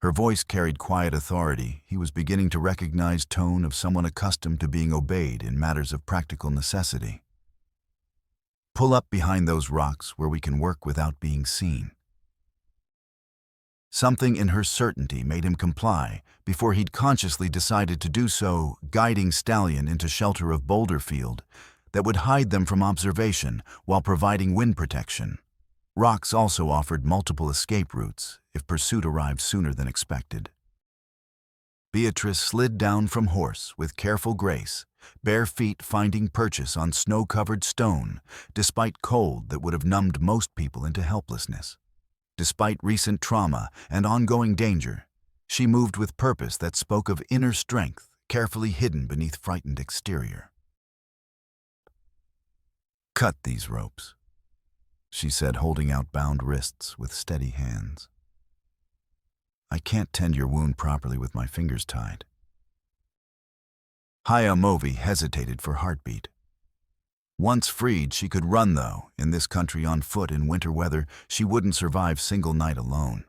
Her voice carried quiet authority. He was beginning to recognize tone of someone accustomed to being obeyed in matters of practical necessity. "Pull up behind those rocks where we can work without being seen." Something in her certainty made him comply before he'd consciously decided to do so, guiding Stallion into shelter of boulder field that would hide them from observation while providing wind protection. Rocks also offered multiple escape routes if pursuit arrived sooner than expected. Beatrice slid down from horse with careful grace, bare feet finding purchase on snow-covered stone, despite cold that would have numbed most people into helplessness. Despite recent trauma and ongoing danger, she moved with purpose that spoke of inner strength, carefully hidden beneath frightened exterior. "Cut these ropes," she said, holding out bound wrists with steady hands. "I can't tend your wound properly with my fingers tied." Hayamovi hesitated for heartbeat. Once freed, she could run, though. In this country on foot in winter weather, she wouldn't survive single night alone.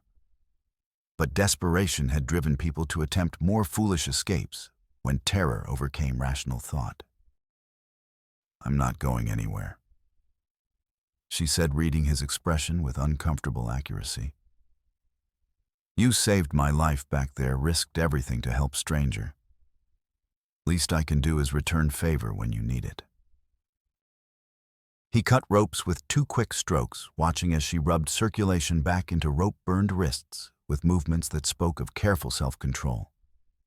But desperation had driven people to attempt more foolish escapes when terror overcame rational thought. "I'm not going anywhere," she said, reading his expression with uncomfortable accuracy. "You saved my life back there, risked everything to help stranger. Least I can do is return favor when you need it." He cut ropes with 2 quick strokes, watching as she rubbed circulation back into rope-burned wrists with movements that spoke of careful self-control.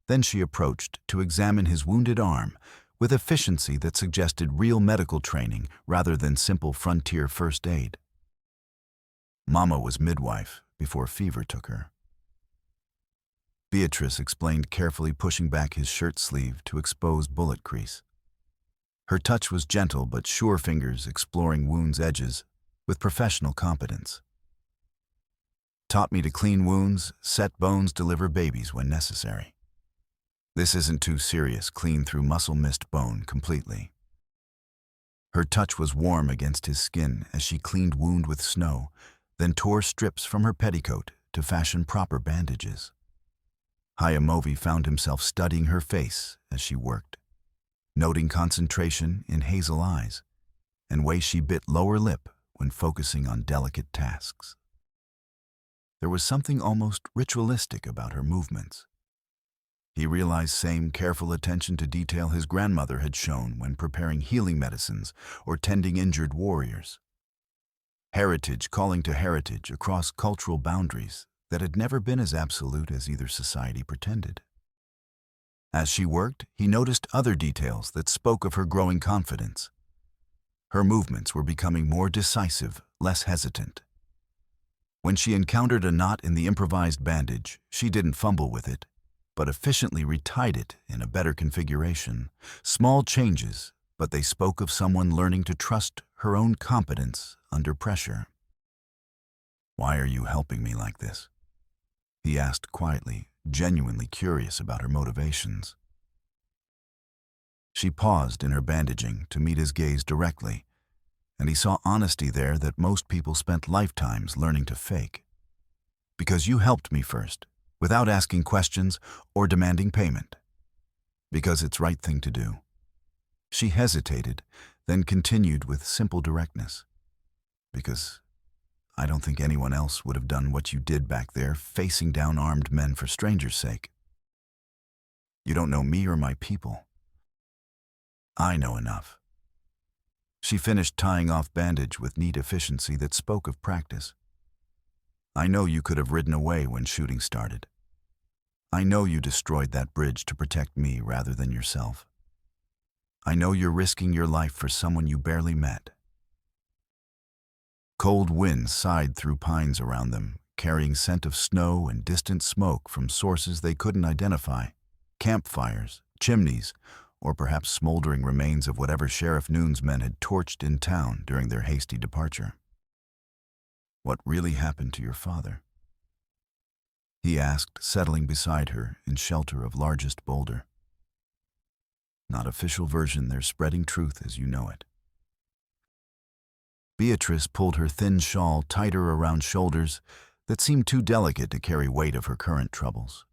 Then she approached to examine his wounded arm with efficiency that suggested real medical training rather than simple frontier first aid. Mama was midwife before fever took her. Beatrice explained, carefully pushing back his shirt sleeve to expose bullet crease. Her touch was gentle but sure, fingers exploring wounds' edges with professional competence. "Taught me to clean wounds, set bones, deliver babies when necessary. This isn't too serious, clean through muscle, missed bone completely." Her touch was warm against his skin as she cleaned wound with snow, then tore strips from her petticoat to fashion proper bandages. Hayamovi found himself studying her face as she worked, noting concentration in hazel eyes and way she bit lower lip when focusing on delicate tasks. There was something almost ritualistic about her movements. He realized same careful attention to detail his grandmother had shown when preparing healing medicines or tending injured warriors. Heritage calling to heritage across cultural boundaries that had never been as absolute as either society pretended. As she worked, he noticed other details that spoke of her growing confidence. Her movements were becoming more decisive, less hesitant. When she encountered a knot in the improvised bandage, she didn't fumble with it, but efficiently retied it in a better configuration. Small changes, but they spoke of someone learning to trust her own competence under pressure. "Why are you helping me like this?" he asked quietly, genuinely curious about her motivations. She paused in her bandaging to meet his gaze directly, and he saw honesty there that most people spent lifetimes learning to fake. "Because you helped me first, without asking questions or demanding payment. Because it's right thing to do." She hesitated, then continued with simple directness. "Because I don't think anyone else would have done what you did back there, facing down armed men for strangers' sake. You don't know me or my people. I know enough. She finished tying off bandage with neat efficiency that spoke of practice. I know you could have ridden away when shooting started. I know you destroyed that bridge to protect me rather than yourself. I know you're risking your life for someone you barely met. Cold winds sighed through pines around them, carrying scent of snow and distant smoke from sources they couldn't identify. Campfires, chimneys, or perhaps smoldering remains of whatever Sheriff Noon's men had torched in town during their hasty departure. What really happened to your father? He asked, settling beside her in shelter of largest boulder. Not official version, they're spreading truth as you know it. Beatrice pulled her thin shawl tighter around shoulders that seemed too delicate to carry weight of her current troubles.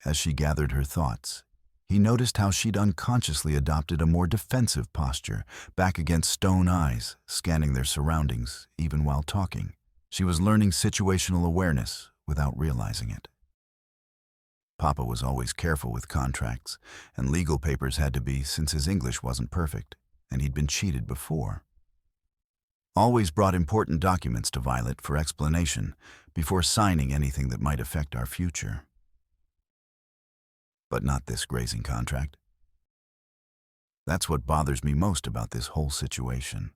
As she gathered her thoughts, he noticed how she'd unconsciously adopted a more defensive posture, back against stone eyes, scanning their surroundings, even while talking. She was learning situational awareness without realizing it. Papa was always careful with contracts, and legal papers had to be, since his English wasn't perfect, and he'd been cheated before. Always brought important documents to Violet for explanation before signing anything that might affect our future. But not this grazing contract. That's what bothers me most about this whole situation.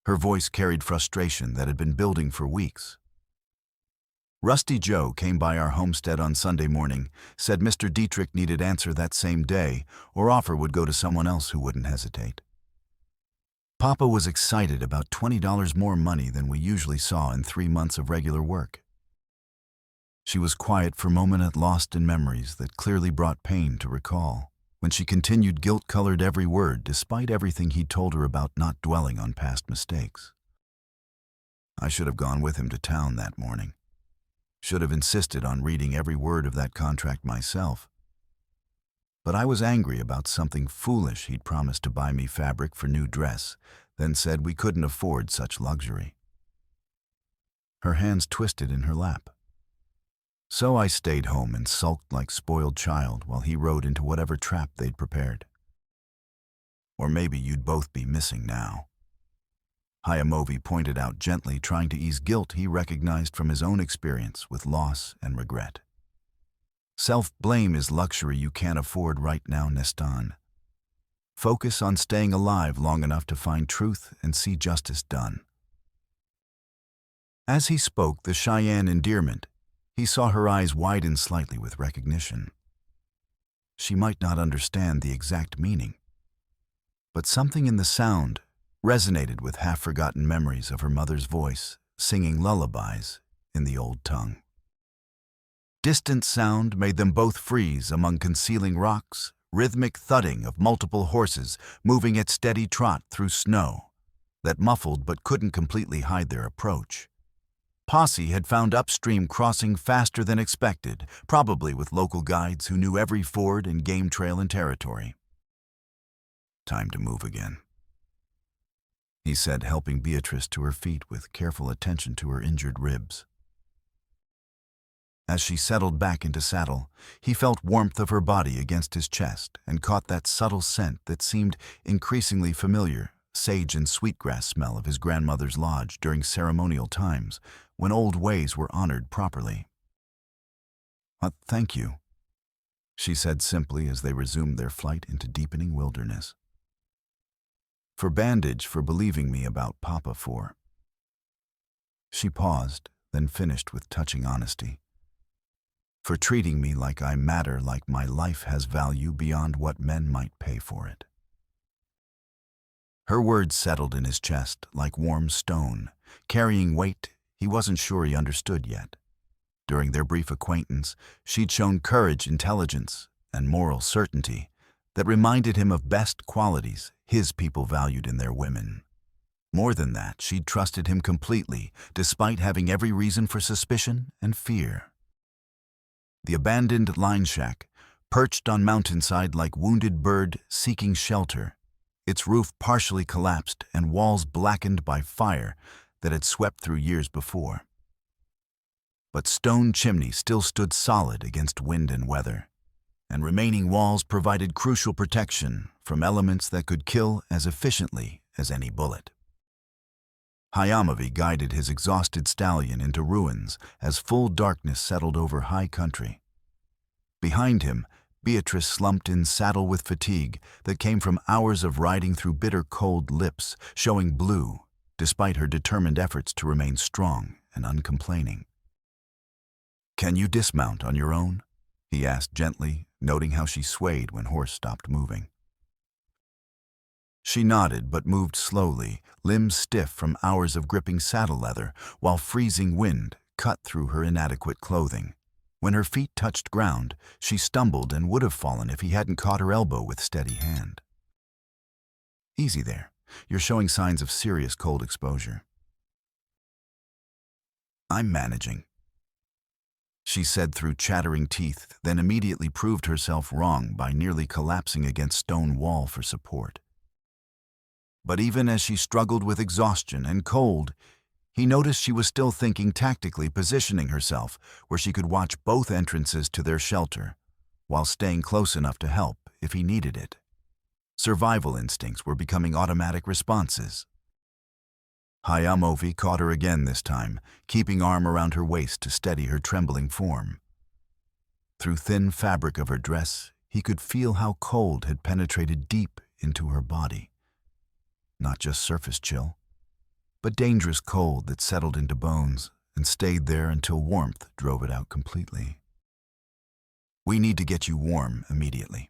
Her voice carried frustration that had been building for weeks. Rusty Joe came by our homestead on Sunday morning, said Mr. Dietrich needed answer that same day, or offer would go to someone else who wouldn't hesitate. Papa was excited about $20 more money than we usually saw in 3 months of regular work. She was quiet for a moment, lost in memories that clearly brought pain to recall, when she continued guilt-colored every word despite everything he'd told her about not dwelling on past mistakes. I should have gone with him to town that morning. Should have insisted on reading every word of that contract myself. But I was angry about something foolish he'd promised to buy me fabric for new dress, then said we couldn't afford such luxury. Her hands twisted in her lap. So I stayed home and sulked like spoiled child while he rode into whatever trap they'd prepared. Or maybe you'd both be missing now. Hayamovi pointed out gently, trying to ease guilt he recognized from his own experience with loss and regret. Self-blame is luxury you can't afford right now, Nestan. Focus on staying alive long enough to find truth and see justice done. As he spoke the Cheyenne endearment, he saw her eyes widen slightly with recognition. She might not understand the exact meaning, but something in the sound resonated with half-forgotten memories of her mother's voice, singing lullabies in the old tongue. Distant sound made them both freeze among concealing rocks, rhythmic thudding of multiple horses moving at steady trot through snow that muffled but couldn't completely hide their approach. Posse had found upstream crossing faster than expected, probably with local guides who knew every ford and game trail and territory. Time to move again, he said, helping Beatrice to her feet with careful attention to her injured ribs. As she settled back into saddle, he felt warmth of her body against his chest and caught that subtle scent that seemed increasingly familiar, sage and sweetgrass smell of his grandmother's lodge during ceremonial times when old ways were honored properly. Thank you," she said simply as they resumed their flight into deepening wilderness. "For bandage, for believing me about Papa, for—" She paused, then finished with touching honesty. "For treating me like I matter, like my life has value beyond what men might pay for it." Her words settled in his chest like warm stone, carrying weight he wasn't sure he understood yet. During their brief acquaintance, she'd shown courage, intelligence, and moral certainty that reminded him of best qualities his people valued in their women. More than that, she'd trusted him completely, despite having every reason for suspicion and fear. The abandoned line shack, perched on mountainside like wounded bird seeking shelter, its roof partially collapsed and walls blackened by fire that had swept through years before. But stone chimneys still stood solid against wind and weather, and remaining walls provided crucial protection from elements that could kill as efficiently as any bullet. Cheyenne guided his exhausted stallion into ruins as full darkness settled over high country. Behind him, Beatrice slumped in saddle with fatigue that came from hours of riding through bitter cold lips, showing blue, despite her determined efforts to remain strong and uncomplaining. "Can you dismount on your own?" he asked gently, noting how she swayed when horse stopped moving. She nodded but moved slowly, limbs stiff from hours of gripping saddle leather, while freezing wind cut through her inadequate clothing. When her feet touched ground, she stumbled and would have fallen if he hadn't caught her elbow with steady hand. "Easy there. You're showing signs of serious cold exposure." "I'm managing," she said through chattering teeth, then immediately proved herself wrong by nearly collapsing against stone wall for support. But even as she struggled with exhaustion and cold, he noticed she was still thinking tactically, positioning herself where she could watch both entrances to their shelter, while staying close enough to help if he needed it. Survival instincts were becoming automatic responses. Cheyenne caught her again this time, keeping arm around her waist to steady her trembling form. Through thin fabric of her dress, he could feel how cold had penetrated deep into her body. Not just surface chill, but dangerous cold that settled into bones and stayed there until warmth drove it out completely. "We need to get you warm immediately,"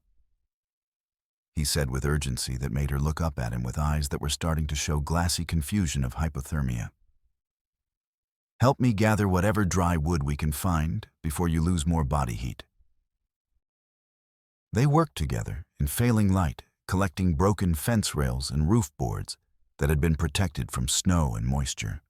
he said with urgency that made her look up at him with eyes that were starting to show glassy confusion of hypothermia. "Help me gather whatever dry wood we can find before you lose more body heat." They worked together in failing light, collecting broken fence rails and roof boards that had been protected from snow and moisture.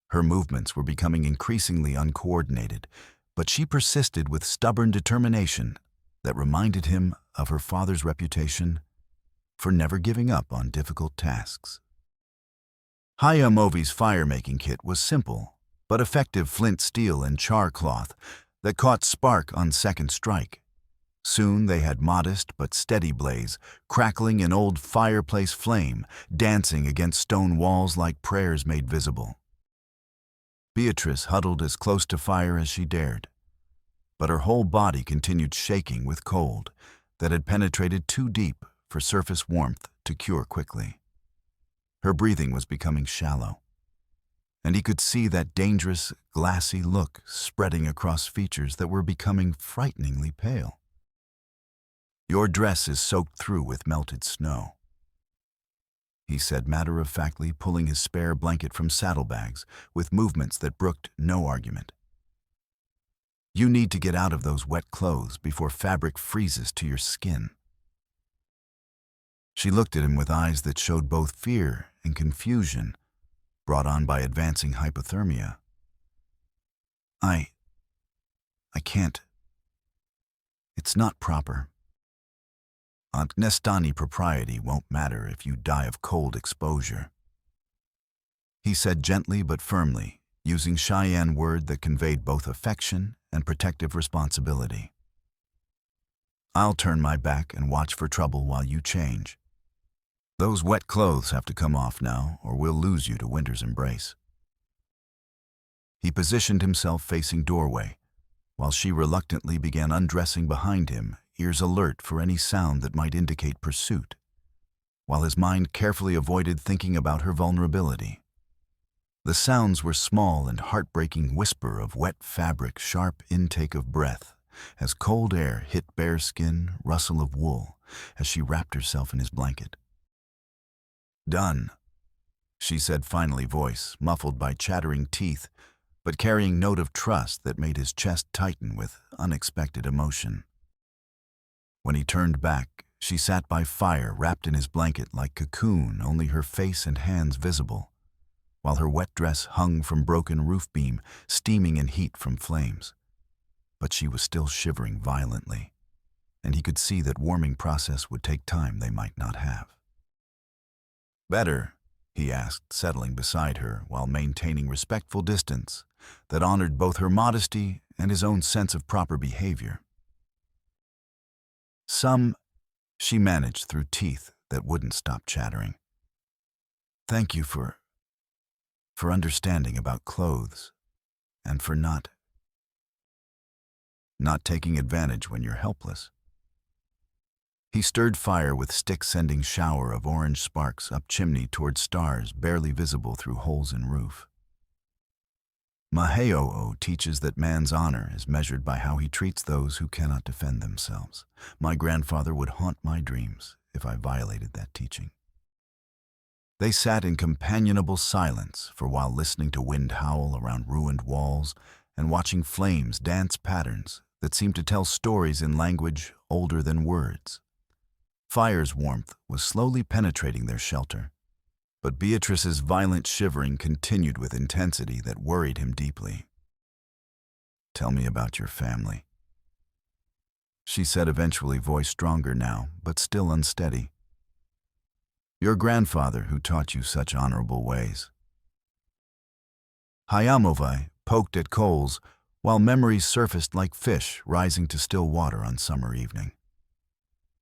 Her movements were becoming increasingly uncoordinated, but she persisted with stubborn determination that reminded him of her father's reputation for never giving up on difficult tasks. Cheyenne's fire-making kit was simple, but effective flint steel and char cloth that caught spark on second strike. Soon they had modest but steady blaze, crackling an old fireplace flame, dancing against stone walls like prayers made visible. Beatrice huddled as close to fire as she dared, but her whole body continued shaking with cold that had penetrated too deep for surface warmth to cure quickly. Her breathing was becoming shallow, and he could see that dangerous, glassy look spreading across features that were becoming frighteningly pale. "Your dress is soaked through with melted snow," he said matter-of-factly, pulling his spare blanket from saddlebags with movements that brooked no argument. "You need to get out of those wet clothes before fabric freezes to your skin." She looked at him with eyes that showed both fear and confusion, brought on by advancing hypothermia. I can't. It's not proper. Aunt Nestani propriety won't matter if you die of cold exposure," he said gently but firmly, using Cheyenne word that conveyed both affection and protective responsibility. "I'll turn my back and watch for trouble while you change. Those wet clothes have to come off now, or we'll lose you to winter's embrace." He positioned himself facing doorway, while she reluctantly began undressing behind him, ears alert for any sound that might indicate pursuit, while his mind carefully avoided thinking about her vulnerability. The sounds were small and heartbreaking whisper of wet fabric, sharp intake of breath, as cold air hit bare skin, rustle of wool, as she wrapped herself in his blanket. "Done," she said finally, voice muffled by chattering teeth, but carrying note of trust that made his chest tighten with unexpected emotion. When he turned back, she sat by fire, wrapped in his blanket like cocoon, only her face and hands visible, while her wet dress hung from broken roof beam, steaming in heat from flames. But she was still shivering violently, and he could see that warming process would take time they might not have. "Better," he asked, settling beside her while maintaining respectful distance that honored both her modesty and his own sense of proper behavior. Some, she managed through teeth that wouldn't stop chattering. Thank you for understanding about clothes, and for not taking advantage when you're helpless. He stirred fire with stick, sending shower of orange sparks up chimney toward stars barely visible through holes in roof. Maheo'o teaches that man's honor is measured by how he treats those who cannot defend themselves. My grandfather would haunt my dreams if I violated that teaching. They sat in companionable silence for while listening to wind howl around ruined walls and watching flames dance patterns that seemed to tell stories in language older than words. Fire's warmth was slowly penetrating their shelter, but Beatrice's violent shivering continued with intensity that worried him deeply. Tell me about your family, she said, eventually, voice stronger now, but still unsteady. Your grandfather who taught you such honorable ways. Hayamovai poked at coals while memories surfaced like fish rising to still water on summer evening.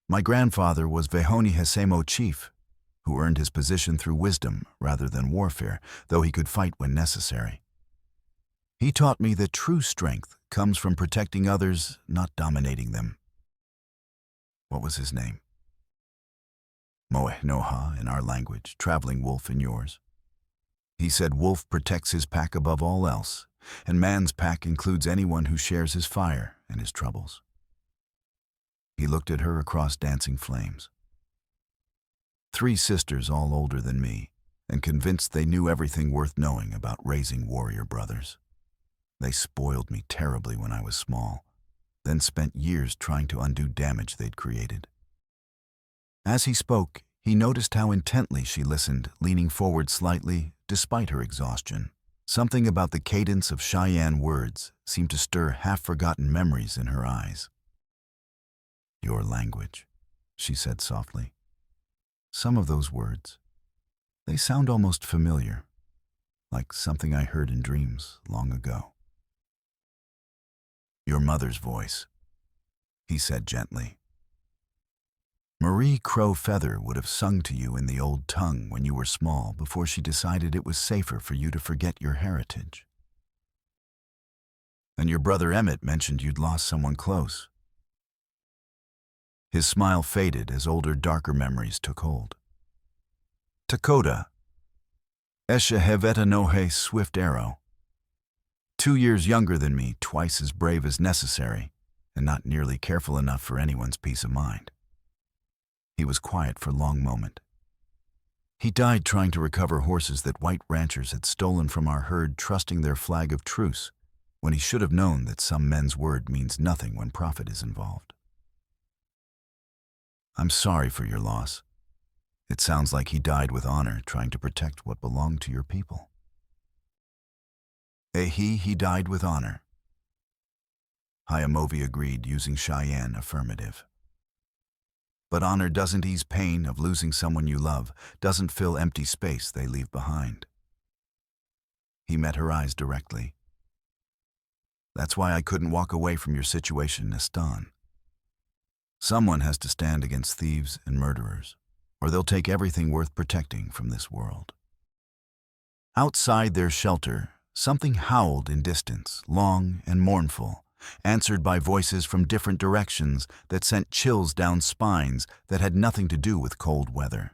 My grandfather was Vehoni Hesemo chief, who earned his position through wisdom rather than warfare, though he could fight when necessary. He taught me that true strength comes from protecting others, not dominating them. What was his name? Moe Noha in our language, traveling wolf in yours. He said wolf protects his pack above all else, and man's pack includes anyone who shares his fire and his troubles. He looked at her across dancing flames. 3 sisters, all older than me, and convinced they knew everything worth knowing about raising warrior brothers. They spoiled me terribly when I was small, then spent years trying to undo damage they'd created. As he spoke, he noticed how intently she listened, leaning forward slightly, despite her exhaustion. Something about the cadence of Cheyenne words seemed to stir half-forgotten memories in her eyes. Your language, she said softly. Some of those words, they sound almost familiar, like something I heard in dreams long ago. Your mother's voice, he said gently. Marie Crow Feather would have sung to you in the old tongue when you were small before she decided it was safer for you to forget your heritage. And your brother Emmett mentioned you'd lost someone close. His smile faded as older, darker memories took hold. Dakota, Esha Heveta Nohe Swift Arrow. 2 years younger than me, twice as brave as necessary, and not nearly careful enough for anyone's peace of mind. He was quiet for a long moment. He died trying to recover horses that white ranchers had stolen from our herd, trusting their flag of truce, when he should have known that some men's word means nothing when profit is involved. I'm sorry for your loss. It sounds like he died with honor, trying to protect what belonged to your people. He died with honor. Hayamovi agreed, using Cheyenne affirmative. But honor doesn't ease pain of losing someone you love, doesn't fill empty space they leave behind. He met her eyes directly. That's why I couldn't walk away from your situation, Nestan. Someone has to stand against thieves and murderers, or they'll take everything worth protecting from this world. Outside their shelter, something howled in distance, long and mournful, answered by voices from different directions that sent chills down spines that had nothing to do with cold weather.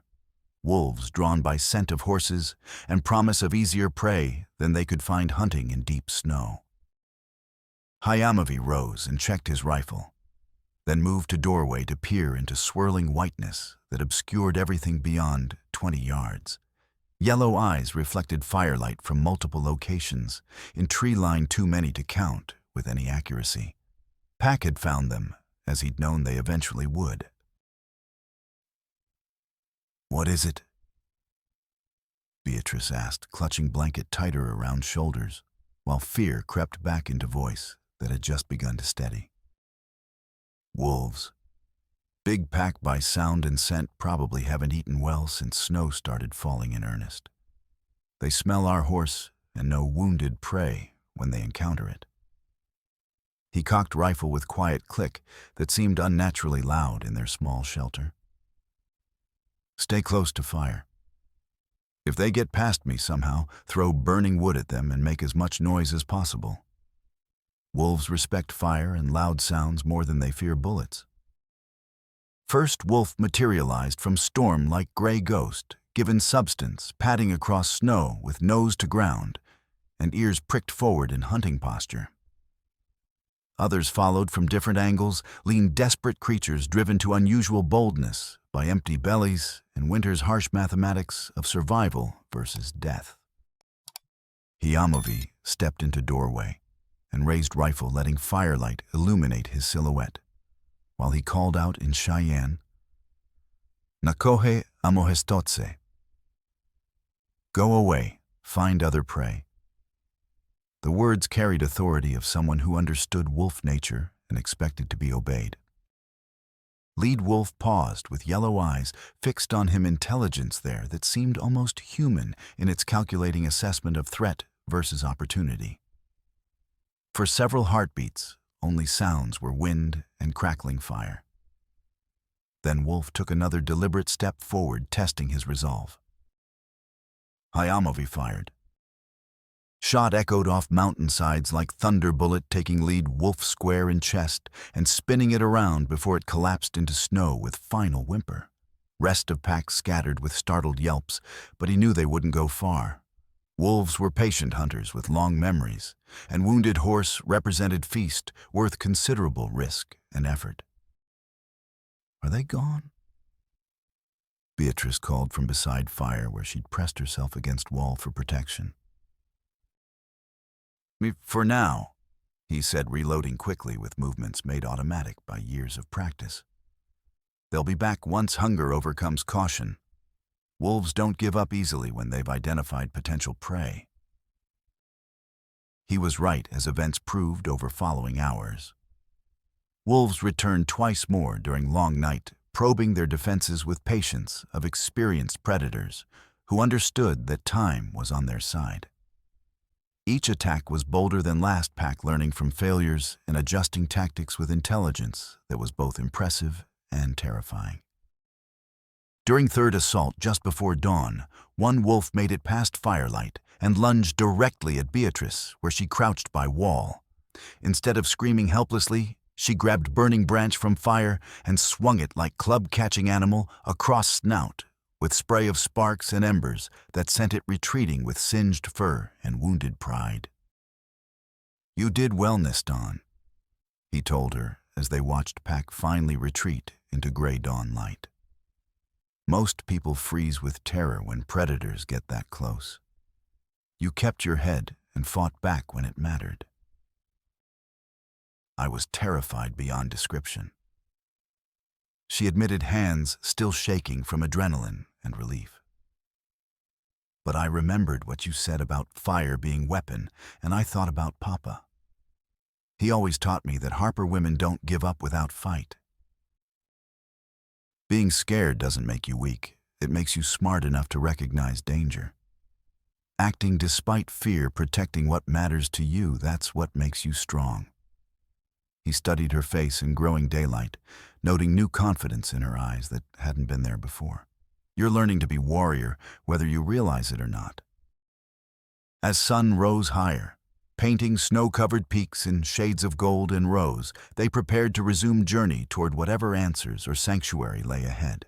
Wolves drawn by scent of horses and promise of easier prey than they could find hunting in deep snow. Hayamovi rose and checked his rifle, then moved to doorway to peer into swirling whiteness that obscured everything beyond 20 yards. Yellow eyes reflected firelight from multiple locations, in tree line too many to count with any accuracy. Pack had found them, as he'd known they eventually would. What is it? Beatrice asked, clutching blanket tighter around shoulders, while fear crept back into voice that had just begun to steady. Wolves. Big pack by sound and scent, probably haven't eaten well since snow started falling in earnest. They smell our horse and know wounded prey when they encounter it. He cocked rifle with quiet click that seemed unnaturally loud in their small shelter. Stay close to fire. If they get past me somehow, throw burning wood at them and make as much noise as possible. Wolves respect fire and loud sounds more than they fear bullets. First wolf materialized from storm like gray ghost, given substance, padding across snow with nose to ground and ears pricked forward in hunting posture. Others followed from different angles, lean desperate creatures driven to unusual boldness by empty bellies and winter's harsh mathematics of survival versus death. Hiamovi stepped into doorway and raised rifle, letting firelight illuminate his silhouette, while he called out in Cheyenne, "Nakohe amohestotse." Go away, find other prey. The words carried authority of someone who understood wolf nature and expected to be obeyed. Lead wolf paused with yellow eyes fixed on him, intelligence there that seemed almost human in its calculating assessment of threat versus opportunity. For several heartbeats, only sounds were wind and crackling fire. Then Wolf took another deliberate step forward, testing his resolve. Hiamovi fired. Shot echoed off mountainsides like thunder bullet, taking lead wolf square in chest and spinning it around before it collapsed into snow with final whimper. Rest of pack scattered with startled yelps, but he knew they wouldn't go far. Wolves were patient hunters with long memories, and wounded horse represented feast worth considerable risk and effort. Are they gone? Beatrice called from beside fire where she'd pressed herself against wall for protection. For now, he said, reloading quickly with movements made automatic by years of practice. They'll be back once hunger overcomes caution. Wolves don't give up easily when they've identified potential prey. He was right, as events proved over following hours. Wolves returned twice more during long night, probing their defenses with patience of experienced predators who understood that time was on their side. Each attack was bolder than last pack, learning from failures and adjusting tactics with intelligence that was both impressive and terrifying. During third assault just before dawn, one wolf made it past firelight and lunged directly at Beatrice, where she crouched by wall. Instead of screaming helplessly, she grabbed burning branch from fire and swung it like club-catching animal across snout, with spray of sparks and embers that sent it retreating with singed fur and wounded pride. "You did well, Nistan," he told her as they watched pack finally retreat into gray dawn light. Most people freeze with terror when predators get that close. You kept your head and fought back when it mattered. I was terrified beyond description. She admitted, hands still shaking from adrenaline and relief. But I remembered what you said about fire being weapon, and I thought about Papa. He always taught me that Harper women don't give up without fight. Being scared doesn't make you weak. It makes you smart enough to recognize danger. Acting despite fear, protecting what matters to you, that's what makes you strong. He studied her face in growing daylight, noting new confidence in her eyes that hadn't been there before. You're learning to be warrior, whether you realize it or not. As sun rose higher, painting snow-covered peaks in shades of gold and rose, they prepared to resume journey toward whatever answers or sanctuary lay ahead.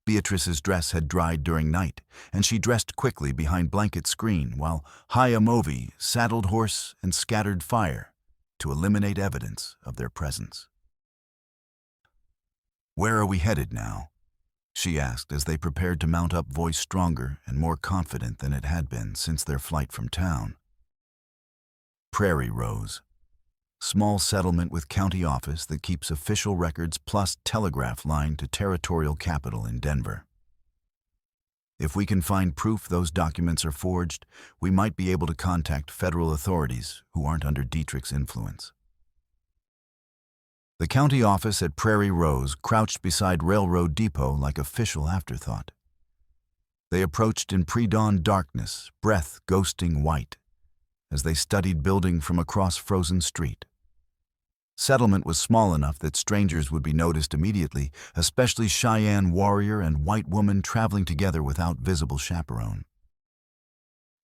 Beatrice's dress had dried during night, and she dressed quickly behind blanket screen while Hiamovi saddled horse and scattered fire to eliminate evidence of their presence. "Where are we headed now?" she asked as they prepared to mount up, voice stronger and more confident than it had been since their flight from town. Prairie Rose, small settlement with county office that keeps official records plus telegraph line to territorial capital in Denver. If we can find proof those documents are forged, we might be able to contact federal authorities who aren't under Dietrich's influence. The county office at Prairie Rose crouched beside railroad depot like official afterthought. They approached in pre-dawn darkness, breath ghosting white, as they studied building from across frozen street. Settlement was small enough that strangers would be noticed immediately, especially Cheyenne warrior and white woman traveling together without visible chaperone.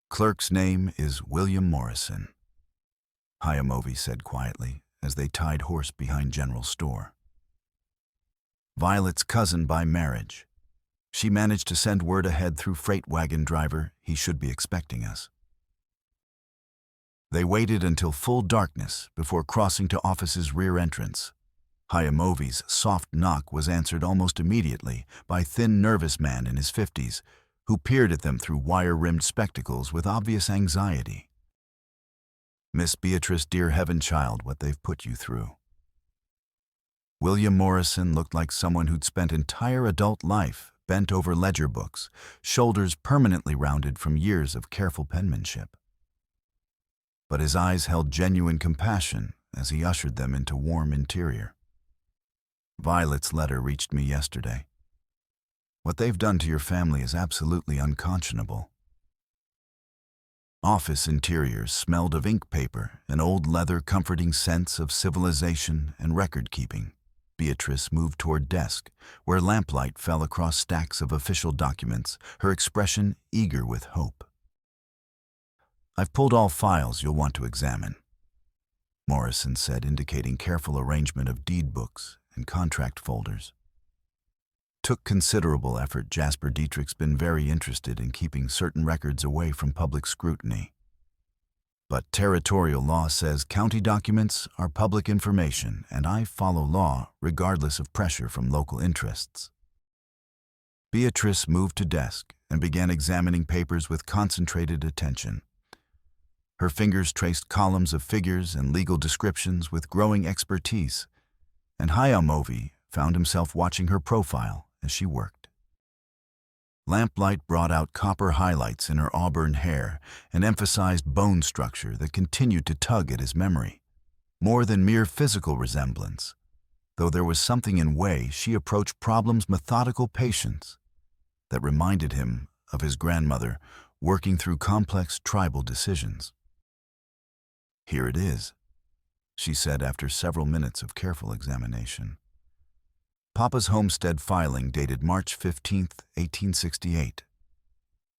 Clerk's name is William Morrison, Hayamovi said quietly as they tied horse behind general store. Violet's cousin by marriage. She managed to send word ahead through freight wagon driver, he should be expecting us. They waited until full darkness before crossing to office's rear entrance. Hayamovi's soft knock was answered almost immediately by a thin, nervous man in his 50s who peered at them through wire-rimmed spectacles with obvious anxiety. "Miss Beatrice, dear heaven child, what they've put you through." William Morrison looked like someone who'd spent entire adult life bent over ledger books, shoulders permanently rounded from years of careful penmanship. But his eyes held genuine compassion as he ushered them into warm interior. "Violet's letter reached me yesterday. What they've done to your family is absolutely unconscionable." Office interiors smelled of ink paper, an old leather comforting sense of civilization and record-keeping. Beatrice moved toward desk, where lamplight fell across stacks of official documents, her expression eager with hope. "I've pulled all files you'll want to examine," Morrison said, indicating careful arrangement of deed books and contract folders. Took considerable effort. Jasper Dietrich's been very interested in keeping certain records away from public scrutiny. But territorial law says county documents are public information, and I follow law regardless of pressure from local interests. Beatrice moved to desk and began examining papers with concentrated attention. Her fingers traced columns of figures and legal descriptions with growing expertise, and Hayamovi found himself watching her profile as she worked. Lamplight brought out copper highlights in her auburn hair and emphasized bone structure that continued to tug at his memory. More than mere physical resemblance, though there was something in way she approached problems' methodical patience that reminded him of his grandmother working through complex tribal decisions. "Here it is," she said after several minutes of careful examination. Papa's homestead filing dated March 15, 1868.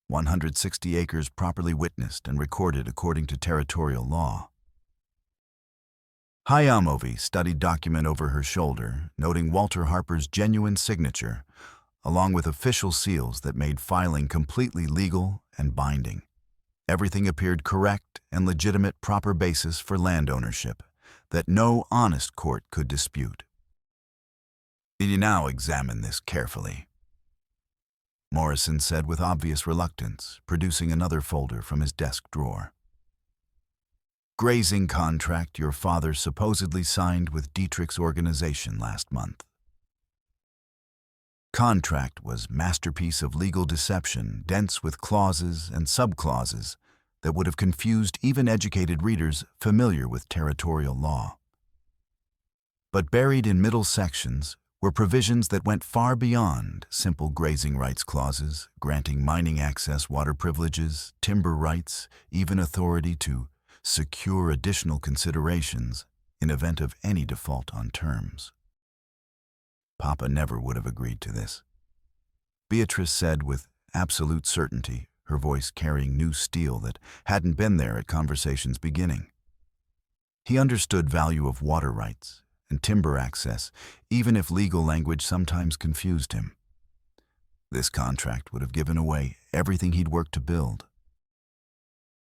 160 acres properly witnessed and recorded according to territorial law. Hayamovi studied document over her shoulder, noting Walter Harper's genuine signature, along with official seals that made filing completely legal and binding. Everything appeared correct and legitimate, proper basis for land ownership that no honest court could dispute. "You now examine this carefully," Morrison said with obvious reluctance, producing another folder from his desk drawer. "Grazing contract your father supposedly signed with Dietrich's organization last month. Contract was masterpiece of legal deception, dense with clauses and subclauses that would have confused even educated readers familiar with territorial law. But buried in middle sections were provisions that went far beyond simple grazing rights clauses, granting mining access, water privileges, timber rights, even authority to secure additional considerations in event of any default on terms. Papa never would have agreed to this," Beatrice said with absolute certainty, her voice carrying new steel that hadn't been there at conversation's beginning. He understood value of water rights and timber access, even if legal language sometimes confused him. This contract would have given away everything he'd worked to build.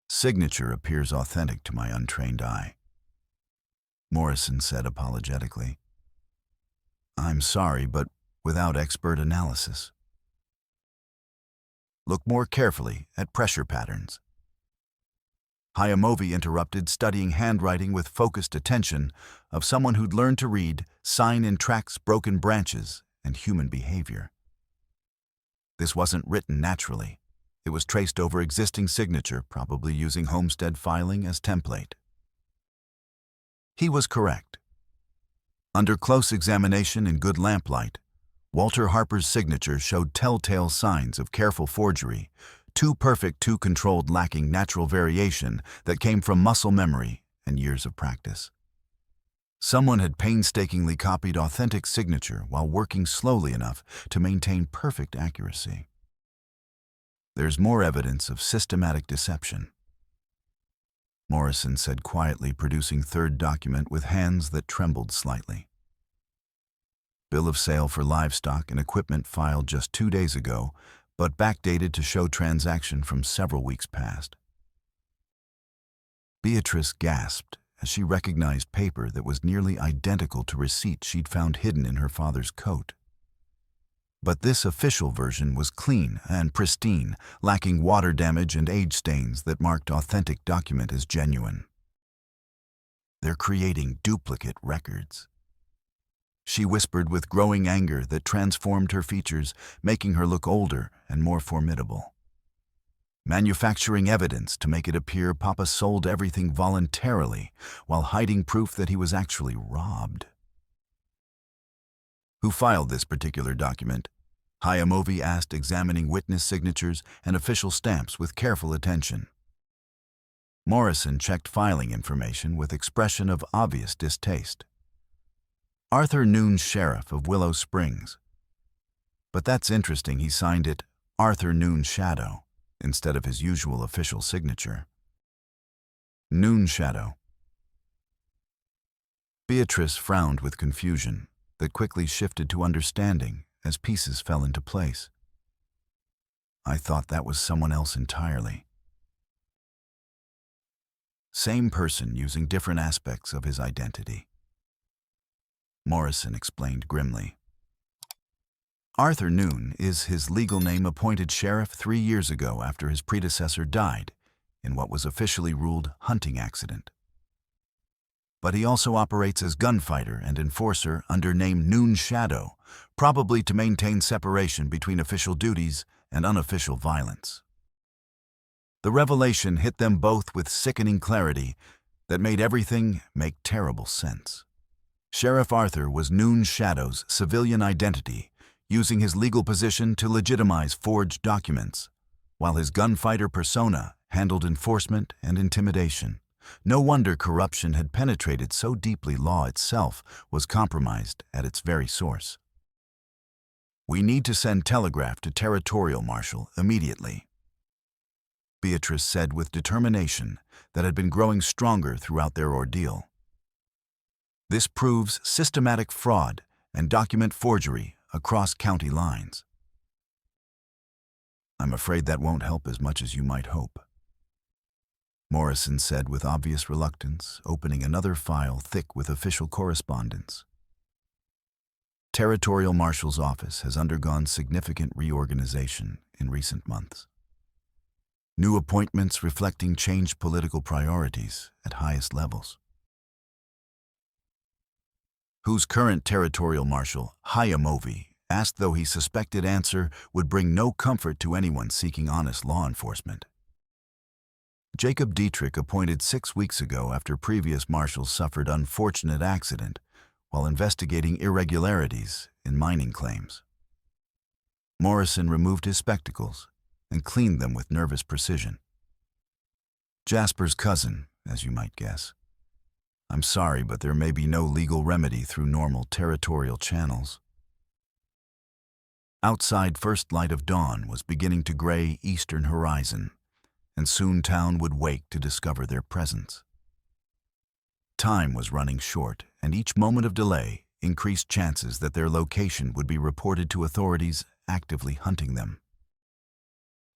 "Signature appears authentic to my untrained eye," Morrison said apologetically. "I'm sorry, but without expert analysis. Look more carefully at pressure patterns." Hayamovi interrupted, studying handwriting with focused attention of someone who'd learned to read sign in tracks, broken branches, and human behavior. This wasn't written naturally. It was traced over existing signature, probably using homestead filing as template. He was correct. Under close examination in good lamplight, Walter Harper's signature showed telltale signs of careful forgery, too perfect, too controlled, lacking natural variation that came from muscle memory and years of practice. Someone had painstakingly copied authentic signature while working slowly enough to maintain perfect accuracy. There's more evidence of systematic deception, Morrison said quietly, producing third document with hands that trembled slightly. Bill of sale for livestock and equipment filed just 2 days ago, but backdated to show transaction from several weeks past. Beatrice gasped as she recognized paper that was nearly identical to receipts she'd found hidden in her father's coat. But this official version was clean and pristine, lacking water damage and age stains that marked authentic document as genuine. They're creating duplicate records, she whispered with growing anger that transformed her features, making her look older and more formidable. Manufacturing evidence to make it appear Papa sold everything voluntarily while hiding proof that he was actually robbed. Who filed this particular document? Hayamovi asked, examining witness signatures and official stamps with careful attention. Morrison checked filing information with expression of obvious distaste. Arthur Noon, Sheriff of Willow Springs. But that's interesting, he signed it Arthur Noon Shadow instead of his usual official signature. Noon Shadow. Beatrice frowned with confusion that quickly shifted to understanding as pieces fell into place. I thought that was someone else entirely. Same person using different aspects of his identity, Morrison explained grimly. Arthur Noon is his legal name, appointed sheriff 3 years ago after his predecessor died in what was officially ruled hunting accident. But he also operates as gunfighter and enforcer under name Noon Shadow, probably to maintain separation between official duties and unofficial violence. The revelation hit them both with sickening clarity that made everything make terrible sense. Sheriff Arthur was Noon Shadow's civilian identity, using his legal position to legitimize forged documents, while his gunfighter persona handled enforcement and intimidation. No wonder corruption had penetrated so deeply, law itself was compromised at its very source. We need to send telegraph to Territorial Marshal immediately, Beatrice said with determination that had been growing stronger throughout their ordeal. This proves systematic fraud and document forgery across county lines. I'm afraid that won't help as much as you might hope, Morrison said with obvious reluctance, opening another file thick with official correspondence. Territorial Marshal's office has undergone significant reorganization in recent months. New appointments reflecting changed political priorities at highest levels. Whose current Territorial Marshal, Hayamovi, asked, though he suspected answer would bring no comfort to anyone seeking honest law enforcement. Jacob Dietrich, appointed 6 weeks ago after previous marshals suffered unfortunate accident while investigating irregularities in mining claims. Morrison removed his spectacles and cleaned them with nervous precision. Jasper's cousin, as you might guess. I'm sorry, but there may be no legal remedy through normal territorial channels. Outside, first light of dawn was beginning to gray eastern horizon, and soon town would wake to discover their presence. Time was running short, and each moment of delay increased chances that their location would be reported to authorities actively hunting them.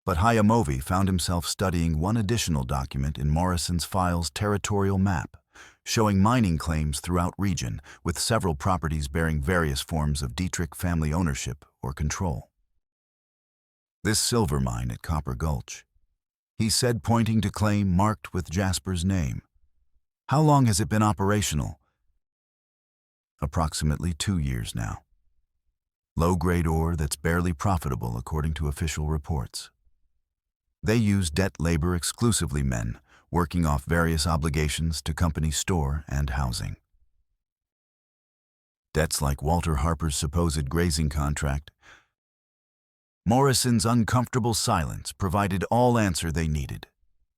But Hayamovi found himself studying one additional document in Morrison's file's territorial map, showing mining claims throughout region, with several properties bearing various forms of Dietrich family ownership or control. This silver mine at Copper Gulch, he said, pointing to claim marked with Jasper's name. How long has it been operational? Approximately 2 years now. Low-grade ore that's barely profitable according to official reports. They use debt labor exclusively, men working off various obligations to company store and housing. Debts like Walter Harper's supposed grazing contract. Morrison's uncomfortable silence provided all answer they needed.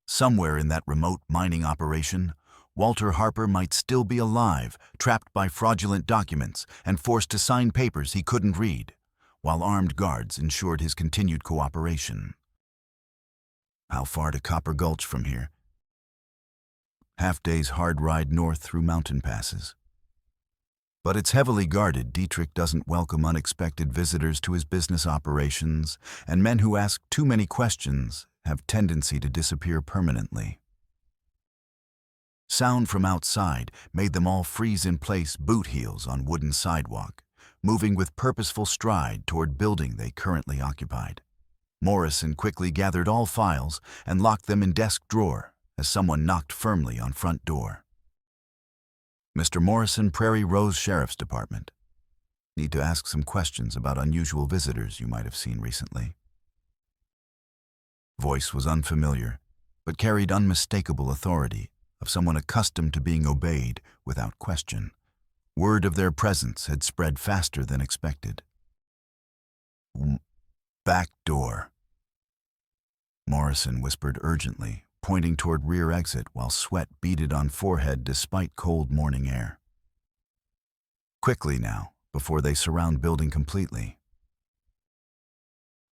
Somewhere in that remote mining operation, Walter Harper might still be alive, trapped by fraudulent documents and forced to sign papers he couldn't read, while armed guards ensured his continued cooperation. How far to Copper Gulch from here? Half-day's hard ride north through mountain passes. But it's heavily guarded. Dietrich doesn't welcome unexpected visitors to his business operations, and men who ask too many questions have tendency to disappear permanently. Sound from outside made them all freeze in place, boot heels on wooden sidewalk, moving with purposeful stride toward building they currently occupied. Morrison quickly gathered all files and locked them in desk drawer as someone knocked firmly on front door. Mr. Morrison, Prairie Rose Sheriff's Department. Need to ask some questions about unusual visitors you might have seen recently. Voice was unfamiliar, but carried unmistakable authority of someone accustomed to being obeyed without question. Word of their presence had spread faster than expected. Back door. Morrison whispered urgently, pointing toward rear exit while sweat beaded on forehead despite cold morning air. Quickly now, before they surround building completely.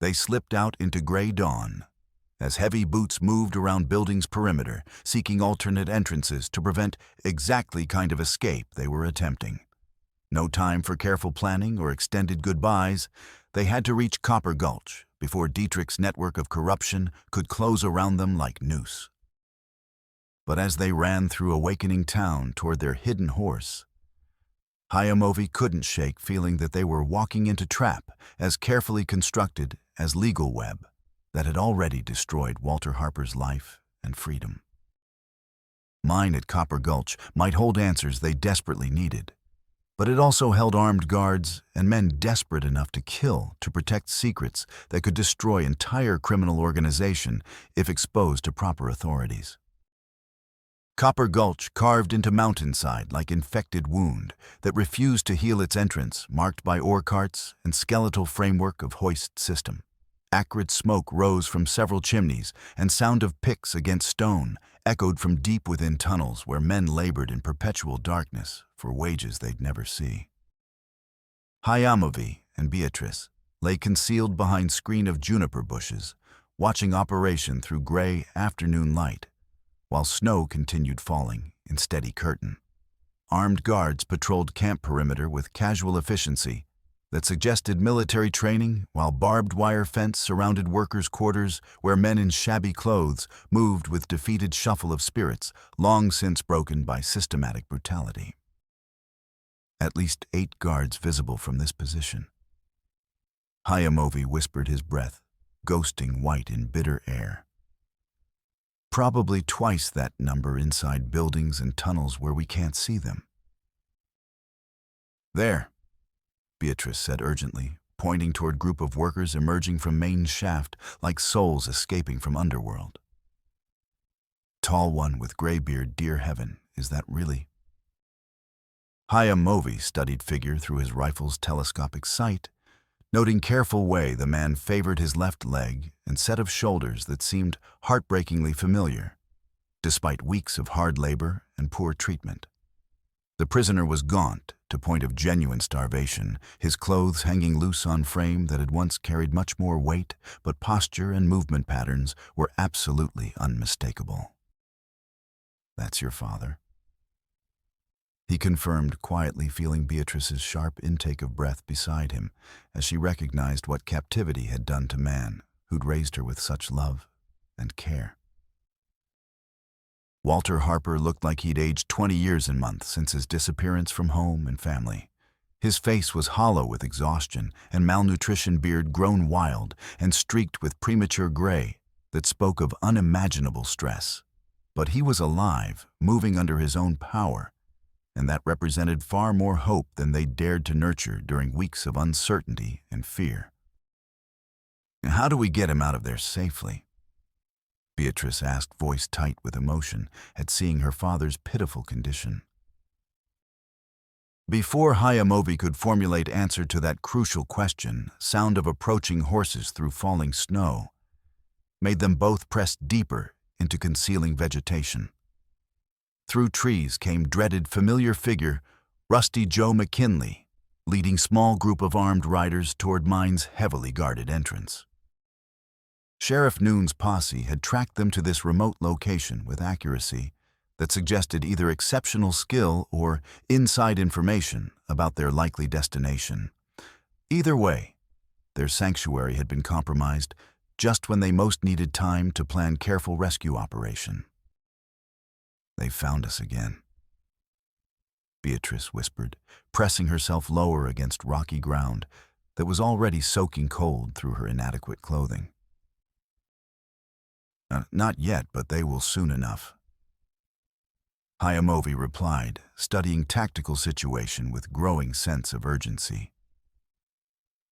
They slipped out into gray dawn as heavy boots moved around building's perimeter, seeking alternate entrances to prevent exactly kind of escape they were attempting. No time for careful planning or extended goodbyes. They had to reach Copper Gulch before Dietrich's network of corruption could close around them like noose. But as they ran through awakening town toward their hidden horse, Hayamovi couldn't shake feeling that they were walking into trap as carefully constructed as legal web that had already destroyed Walter Harper's life and freedom. Mine at Copper Gulch might hold answers they desperately needed, but it also held armed guards and men desperate enough to kill to protect secrets that could destroy entire criminal organization if exposed to proper authorities. Copper Gulch carved into mountainside like infected wound that refused to heal its entrance, marked by ore carts and skeletal framework of hoist system. Acrid smoke rose from several chimneys, and sound of picks against stone echoed from deep within tunnels where men labored in perpetual darkness for wages they'd never see. Hayamovi and Beatrice lay concealed behind screen of juniper bushes, watching operation through gray afternoon light, while snow continued falling in steady curtain. Armed guards patrolled camp perimeter with casual efficiency that suggested military training, while barbed wire fence surrounded workers' quarters where men in shabby clothes moved with defeated shuffle of spirits long since broken by systematic brutality. At least 8 guards visible from this position. Hayamovi whispered his breath, ghosting white in bitter air. Probably twice that number inside buildings and tunnels where we can't see them. There, Beatrice said urgently, pointing toward group of workers emerging from main shaft like souls escaping from underworld. Tall one with gray beard, dear heaven, is that really? Hayamovi studied figure through his rifle's telescopic sight, noting careful way the man favored his left leg and set of shoulders that seemed heartbreakingly familiar, despite weeks of hard labor and poor treatment. The prisoner was gaunt to point of genuine starvation, his clothes hanging loose on frame that had once carried much more weight, but posture and movement patterns were absolutely unmistakable. "That's your father?" He confirmed, quietly feeling Beatrice's sharp intake of breath beside him as she recognized what captivity had done to man who'd raised her with such love and care. Walter Harper looked like he'd aged 20 years and months since his disappearance from home and family. His face was hollow with exhaustion and malnutrition, beard grown wild and streaked with premature gray that spoke of unimaginable stress. But he was alive, moving under his own power, and that represented far more hope than they dared to nurture during weeks of uncertainty and fear. "How do we get him out of there safely?" Beatrice asked, voice tight with emotion at seeing her father's pitiful condition. Before Hayamovi could formulate answer to that crucial question, sound of approaching horses through falling snow made them both press deeper into concealing vegetation. Through trees came dreaded familiar figure, Rusty Joe McKinley, leading small group of armed riders toward mine's heavily guarded entrance. Sheriff Noon's posse had tracked them to this remote location with accuracy that suggested either exceptional skill or inside information about their likely destination. Either way, their sanctuary had been compromised just when they most needed time to plan careful rescue operation. "They found us again," Beatrice whispered, pressing herself lower against rocky ground that was already soaking cold through her inadequate clothing. "Not yet, but they will soon enough," Hayamovi replied, studying tactical situation with growing sense of urgency.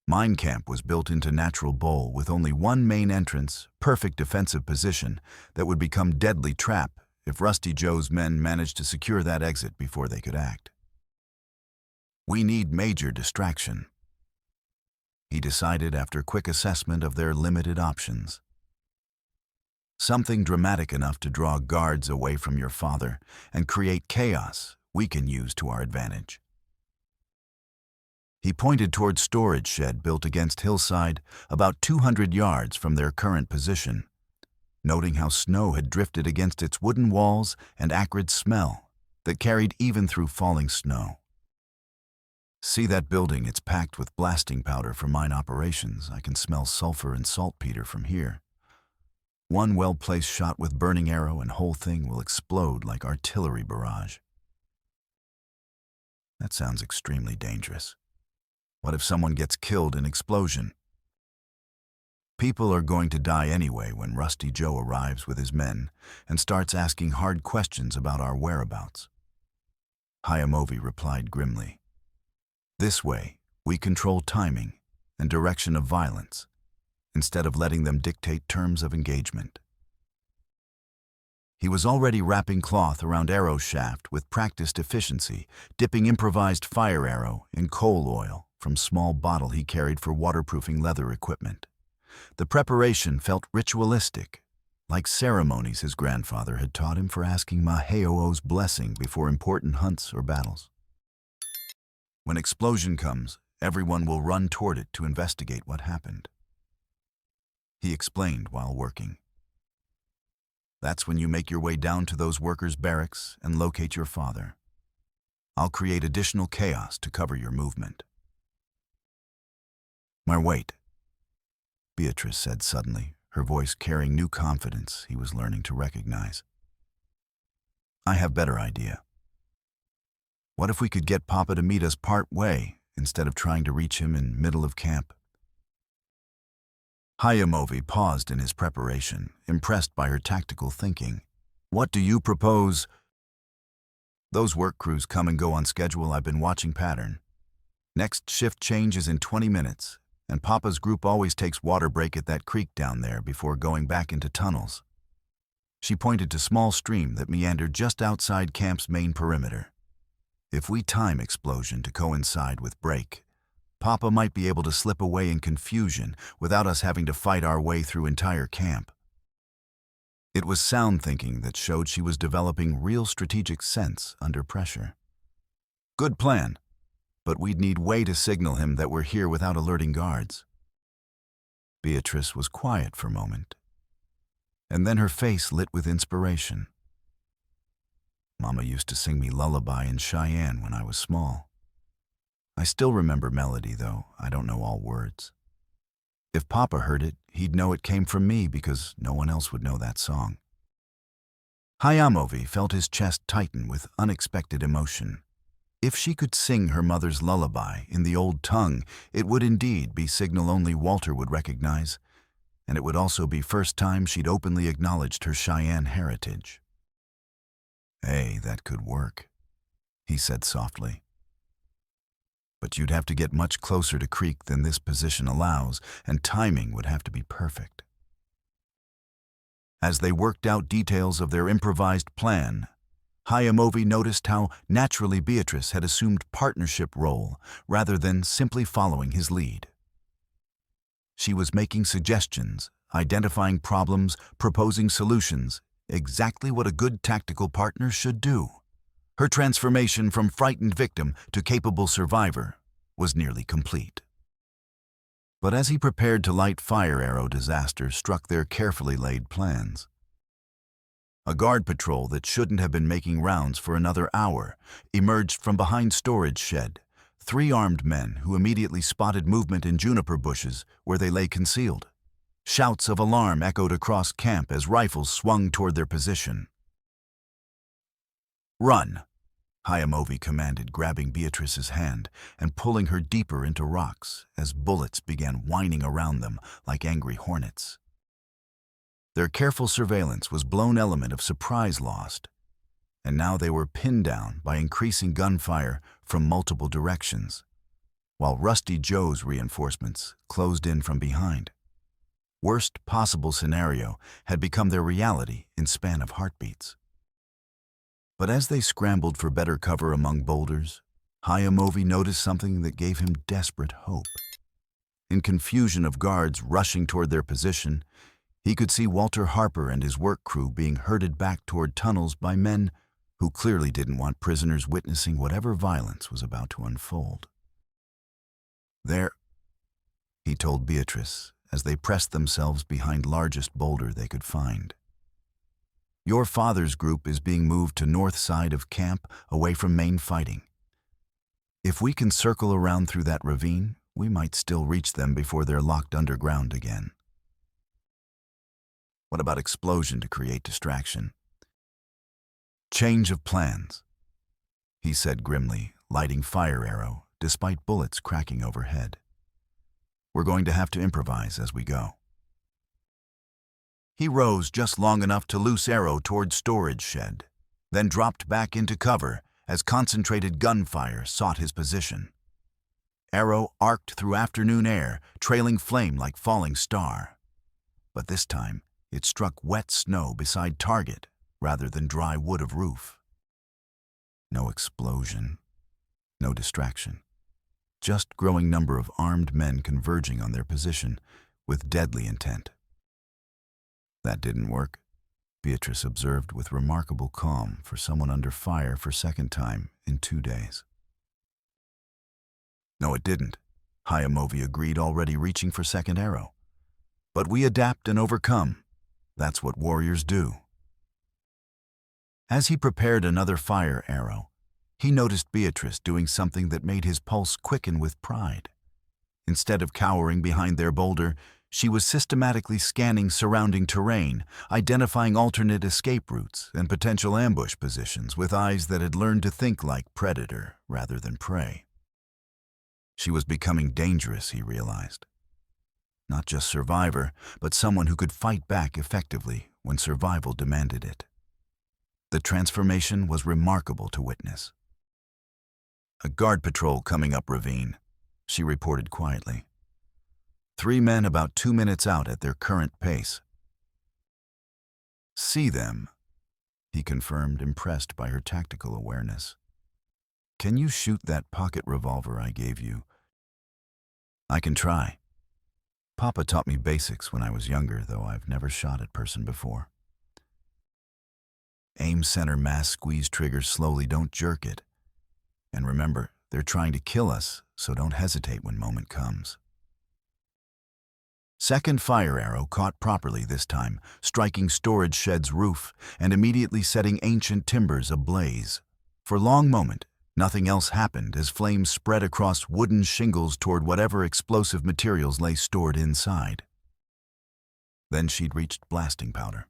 Mine camp was built into natural bowl with only one main entrance, perfect defensive position that would become deadly trap if Rusty Joe's men managed to secure that exit before they could act. "We need major distraction," he decided after quick assessment of their limited options. "Something dramatic enough to draw guards away from your father and create chaos we can use to our advantage." He pointed toward storage shed built against hillside about 200 yards from their current position, noting how snow had drifted against its wooden walls and acrid smell that carried even through falling snow. "See that building? It's packed with blasting powder for mine operations. I can smell sulfur and saltpeter from here. One well-placed shot with burning arrow and whole thing will explode like artillery barrage." "That sounds extremely dangerous. What if someone gets killed in explosion?" "People are going to die anyway when Rusty Joe arrives with his men and starts asking hard questions about our whereabouts," Hayamovi replied grimly. "This way, we control timing and direction of violence instead of letting them dictate terms of engagement." He was already wrapping cloth around arrow shaft with practiced efficiency, dipping improvised fire arrow in coal oil from small bottle he carried for waterproofing leather equipment. The preparation felt ritualistic, like ceremonies his grandfather had taught him for asking Maheo's blessing before important hunts or battles. "When explosion comes, everyone will run toward it to investigate what happened," he explained while working. "That's when you make your way down to those workers' barracks and locate your father. I'll create additional chaos to cover your movement." "Wait," Beatrice said suddenly, her voice carrying new confidence he was learning to recognize. "I have better idea. What if we could get Papa to meet us part way instead of trying to reach him in middle of camp?" Hayamovi paused in his preparation, impressed by her tactical thinking. "What do you propose?" "Those work crews come and go on schedule. I've been watching pattern. Next shift change is in 20 minutes, and Papa's group always takes water break at that creek down there before going back into tunnels." She pointed to small stream that meandered just outside camp's main perimeter. "If we time explosion to coincide with break, Papa might be able to slip away in confusion without us having to fight our way through entire camp." It was sound thinking that showed she was developing real strategic sense under pressure. "Good plan, but we'd need way to signal him that we're here without alerting guards." Beatrice was quiet for a moment, and then her face lit with inspiration. "Mama used to sing me lullaby in Cheyenne when I was small. I still remember melody, though I don't know all words. If Papa heard it, he'd know it came from me because no one else would know that song." Hayamovi felt his chest tighten with unexpected emotion. If she could sing her mother's lullaby in the old tongue, it would indeed be signal only Walter would recognize, and it would also be first time she'd openly acknowledged her Cheyenne heritage. "Hey, that could work," he said softly. "But you'd have to get much closer to creek than this position allows, and timing would have to be perfect." As they worked out details of their improvised plan, Hayamovi noticed how naturally Beatrice had assumed partnership role rather than simply following his lead. She was making suggestions, identifying problems, proposing solutions, exactly what a good tactical partner should do. Her transformation from frightened victim to capable survivor was nearly complete. But as he prepared to light fire arrow, disaster struck their carefully laid plans. A guard patrol that shouldn't have been making rounds for another hour emerged from behind storage shed, 3 armed men who immediately spotted movement in juniper bushes where they lay concealed. Shouts of alarm echoed across camp as rifles swung toward their position. "Run," Hayamovi commanded, grabbing Beatrice's hand and pulling her deeper into rocks as bullets began whining around them like angry hornets. Their careful surveillance was blown element of surprise lost, and now they were pinned down by increasing gunfire from multiple directions, while Rusty Joe's reinforcements closed in from behind. Worst possible scenario had become their reality in span of heartbeats. But as they scrambled for better cover among boulders, Hayamovi noticed something that gave him desperate hope. In confusion of guards rushing toward their position, he could see Walter Harper and his work crew being herded back toward tunnels by men who clearly didn't want prisoners witnessing whatever violence was about to unfold. "There," he told Beatrice as they pressed themselves behind largest boulder they could find. "Your father's group is being moved to north side of camp, away from main fighting. If we can circle around through that ravine, we might still reach them before they're locked underground again." What about explosion to create distraction? "Change of plans," he said grimly, lighting fire arrow despite bullets cracking overhead. "We're going to have to improvise as we go." He rose just long enough to loose arrow toward storage shed, then dropped back into cover as concentrated gunfire sought his position. Arrow arced through afternoon air, trailing flame like falling star. But this time, it struck wet snow beside target rather than dry wood of roof. No explosion, no distraction. Just growing number of armed men converging on their position with deadly intent. "That didn't work," Beatrice observed with remarkable calm for someone under fire for second time in 2 days. "No, it didn't," Hayamovi agreed, already reaching for second arrow. "But we adapt and overcome. That's what warriors do." As he prepared another fire arrow, he noticed Beatrice doing something that made his pulse quicken with pride. Instead of cowering behind their boulder, she was systematically scanning surrounding terrain, identifying alternate escape routes and potential ambush positions with eyes that had learned to think like predator rather than prey. She was becoming dangerous, he realized. Not just survivor, but someone who could fight back effectively when survival demanded it. The transformation was remarkable to witness. "A guard patrol coming up ravine," she reported quietly. 3 men about 2 minutes out at their current pace. "See them," he confirmed, impressed by her tactical awareness. "Can you shoot that pocket revolver I gave you?" "I can try. Papa taught me basics when I was younger, though I've never shot at person before. Aim center mass, squeeze trigger slowly, don't jerk it. And remember, they're trying to kill us, so don't hesitate when moment comes." Second fire arrow caught properly this time, striking storage shed's roof and immediately setting ancient timbers ablaze. For a long moment, nothing else happened as flames spread across wooden shingles toward whatever explosive materials lay stored inside. Then she'd reached blasting powder.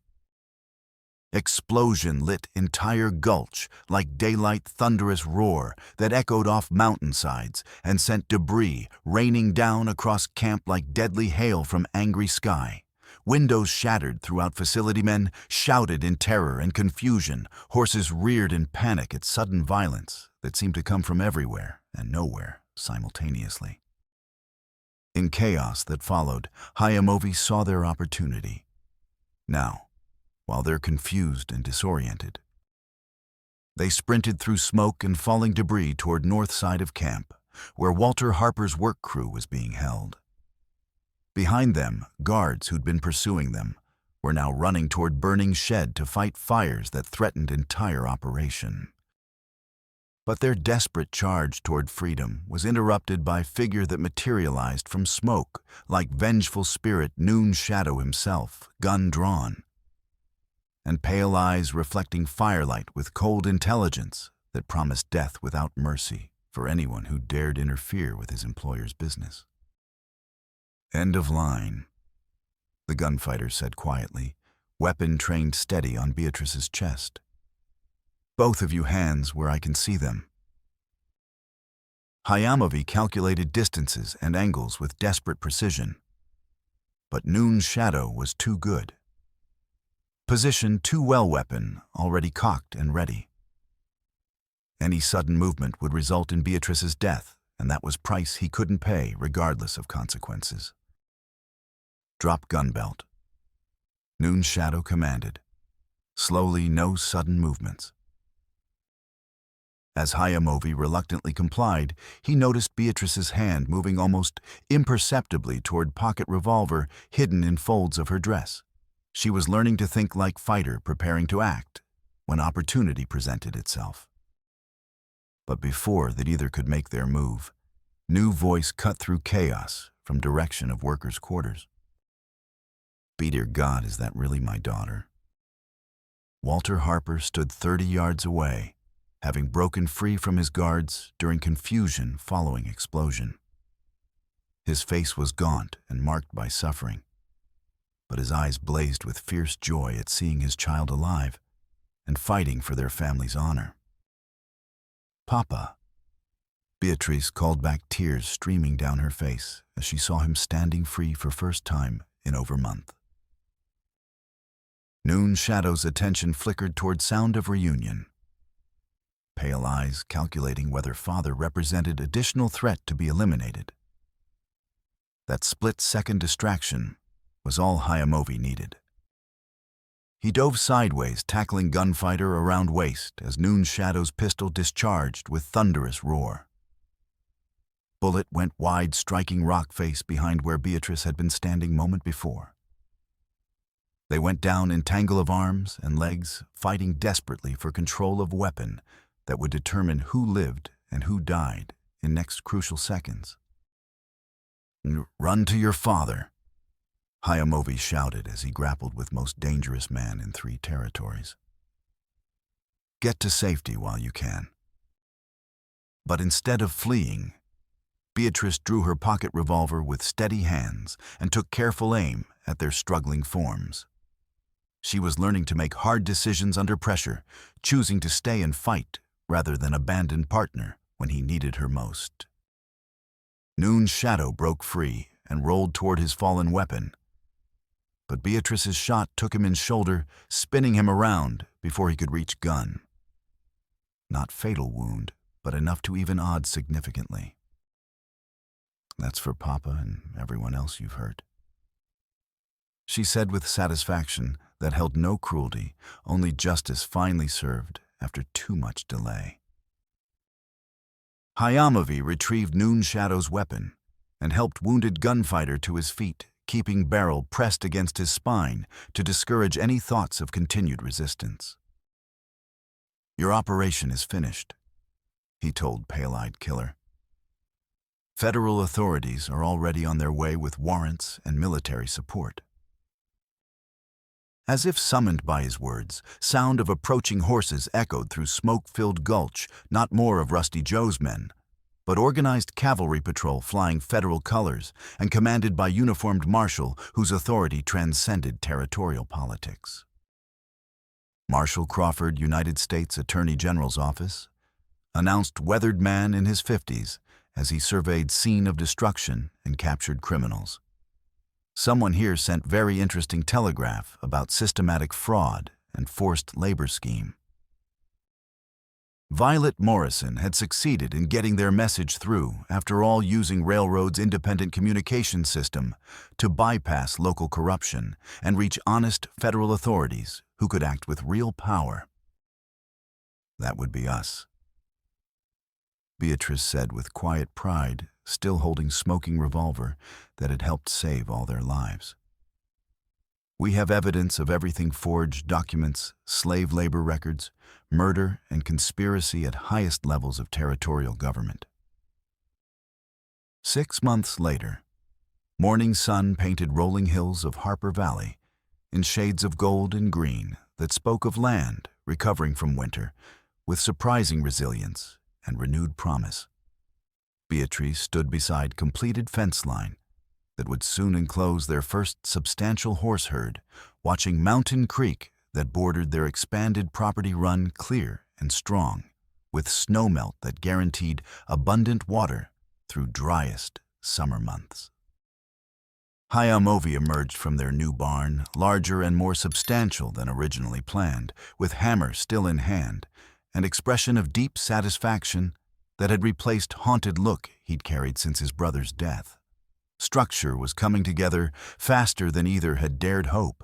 Explosion lit entire gulch like daylight thunderous roar that echoed off mountainsides and sent debris raining down across camp like deadly hail from angry sky. Windows shattered throughout facility, men shouted in terror and confusion, horses reared in panic at sudden violence that seemed to come from everywhere and nowhere simultaneously. In chaos that followed, Hayamovi saw their opportunity. Now, while they're confused and disoriented, They sprinted through smoke and falling debris toward north side of camp, where Walter Harper's work crew was being held. Behind them, guards who'd been pursuing them were now running toward burning shed to fight fires that threatened entire operation. But their desperate charge toward freedom was interrupted by a figure that materialized from smoke, like vengeful spirit Noon Shadow himself, gun drawn, and pale eyes reflecting firelight with cold intelligence that promised death without mercy for anyone who dared interfere with his employer's business. "End of line," the gunfighter said quietly, weapon trained steady on Beatrice's chest. "Both of you hands where I can see them." Hayamovi calculated distances and angles with desperate precision. But Noon's shadow was too good. Positioned too well, weapon already cocked and ready. Any sudden movement would result in Beatrice's death, and that was price he couldn't pay regardless of consequences. "Drop gun belt," Noon's shadow commanded. Slowly, no sudden movements. As Hayamovi reluctantly complied, he noticed Beatrice's hand moving almost imperceptibly toward pocket revolver hidden in folds of her dress. She was learning to think like fighter preparing to act when opportunity presented itself. But before that either could make their move, new voice cut through chaos from direction of workers' quarters. "Be dear God, is that really my daughter?" Walter Harper stood 30 yards away, having broken free from his guards during confusion following explosion. His face was gaunt and marked by suffering, but his eyes blazed with fierce joy at seeing his child alive and fighting for their family's honor. "Papa." Beatrice called back, tears streaming down her face as she saw him standing free for first time in over a month. Noon Shadow's attention flickered toward sound of reunion. Pale eyes calculating whether father represented additional threat to be eliminated. That split-second distraction was all Hayamovi needed. He dove sideways, tackling gunfighter around waist as Noon Shadow's pistol discharged with thunderous roar. Bullet went wide, striking rock face behind where Beatrice had been standing moment before. They went down in tangle of arms and legs, fighting desperately for control of weapon that would determine who lived and who died in next crucial seconds. "Run to your father," Hayamovi shouted as he grappled with most dangerous man in 3 territories. "Get to safety while you can." But instead of fleeing, Beatrice drew her pocket revolver with steady hands and took careful aim at their struggling forms. She was learning to make hard decisions under pressure, choosing to stay and fight rather than abandon partner when he needed her most. Noon's shadow broke free and rolled toward his fallen weapon, but Beatrice's shot took him in shoulder, spinning him around before he could reach gun. Not fatal wound, but enough to even odds significantly. "That's for Papa and everyone else you've hurt," she said with satisfaction that held no cruelty, only justice finally served after too much delay. Hayamovi retrieved Noon Shadow's weapon and helped wounded gunfighter to his feet, keeping barrel pressed against his spine to discourage any thoughts of continued resistance. "Your operation is finished," he told pale-eyed killer. "Federal authorities are already on their way with warrants and military support." As if summoned by his words, sound of approaching horses echoed through smoke-filled gulch, not more of Rusty Joe's men, but organized cavalry patrol flying federal colors and commanded by uniformed marshal whose authority transcended territorial politics. Marshal Crawford, United States Attorney General's office, announced weathered man in his 50s as he surveyed scene of destruction and captured criminals. "Someone here sent very interesting telegraph about systematic fraud and forced labor scheme." Violet Morrison had succeeded in getting their message through, after all, using Railroad's independent communication system to bypass local corruption and reach honest federal authorities who could act with real power. That would be us, Beatrice said with quiet pride, still holding smoking revolver that had helped save all their lives. We have evidence of everything: forged documents, slave labor records, murder, and conspiracy at highest levels of territorial government. 6 months later, morning sun painted rolling hills of Harper Valley in shades of gold and green that spoke of land recovering from winter with surprising resilience and renewed promise. Beatrice stood beside completed fence line that would soon enclose their first substantial horse herd, watching Mountain Creek that bordered their expanded property run clear and strong, with snowmelt that guaranteed abundant water through driest summer months. Hayamovi emerged from their new barn, larger and more substantial than originally planned, with hammer still in hand, an expression of deep satisfaction that had replaced haunted look he'd carried since his brother's death. Structure was coming together faster than either had dared hope,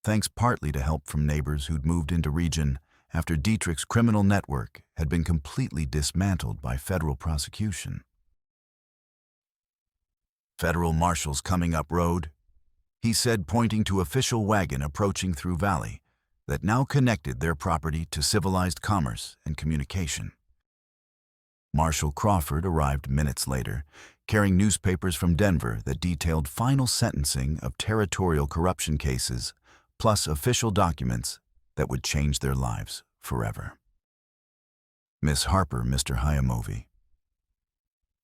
thanks partly to help from neighbors who'd moved into region after Dietrich's criminal network had been completely dismantled by federal prosecution. "Federal marshals coming up road," he said, pointing to official wagon approaching through valley that now connected their property to civilized commerce and communication. Marshal Crawford arrived minutes later, carrying newspapers from Denver that detailed final sentencing of territorial corruption cases, plus official documents that would change their lives forever. "Miss Harper, Mr. Hayamovi,"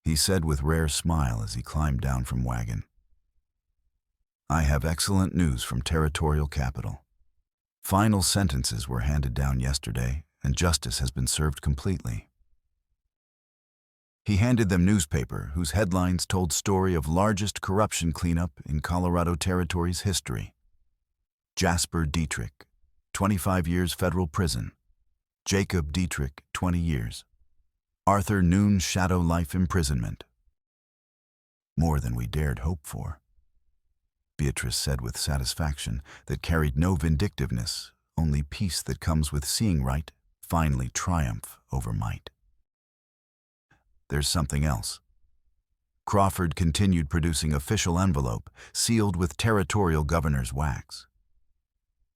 he said with rare smile as he climbed down from wagon. "I have excellent news from territorial capital. Final sentences were handed down yesterday, and justice has been served completely." He handed them newspaper whose headlines told story of largest corruption cleanup in Colorado Territory's history. Jasper Dietrich, 25 years federal prison. Jacob Dietrich, 20 years. Arthur Noon shadow life imprisonment. "More than we dared hope for," Beatrice said with satisfaction that carried no vindictiveness, only peace that comes with seeing right finally triumph over might. "There's something else." Crawford continued producing official envelope sealed with territorial governor's wax.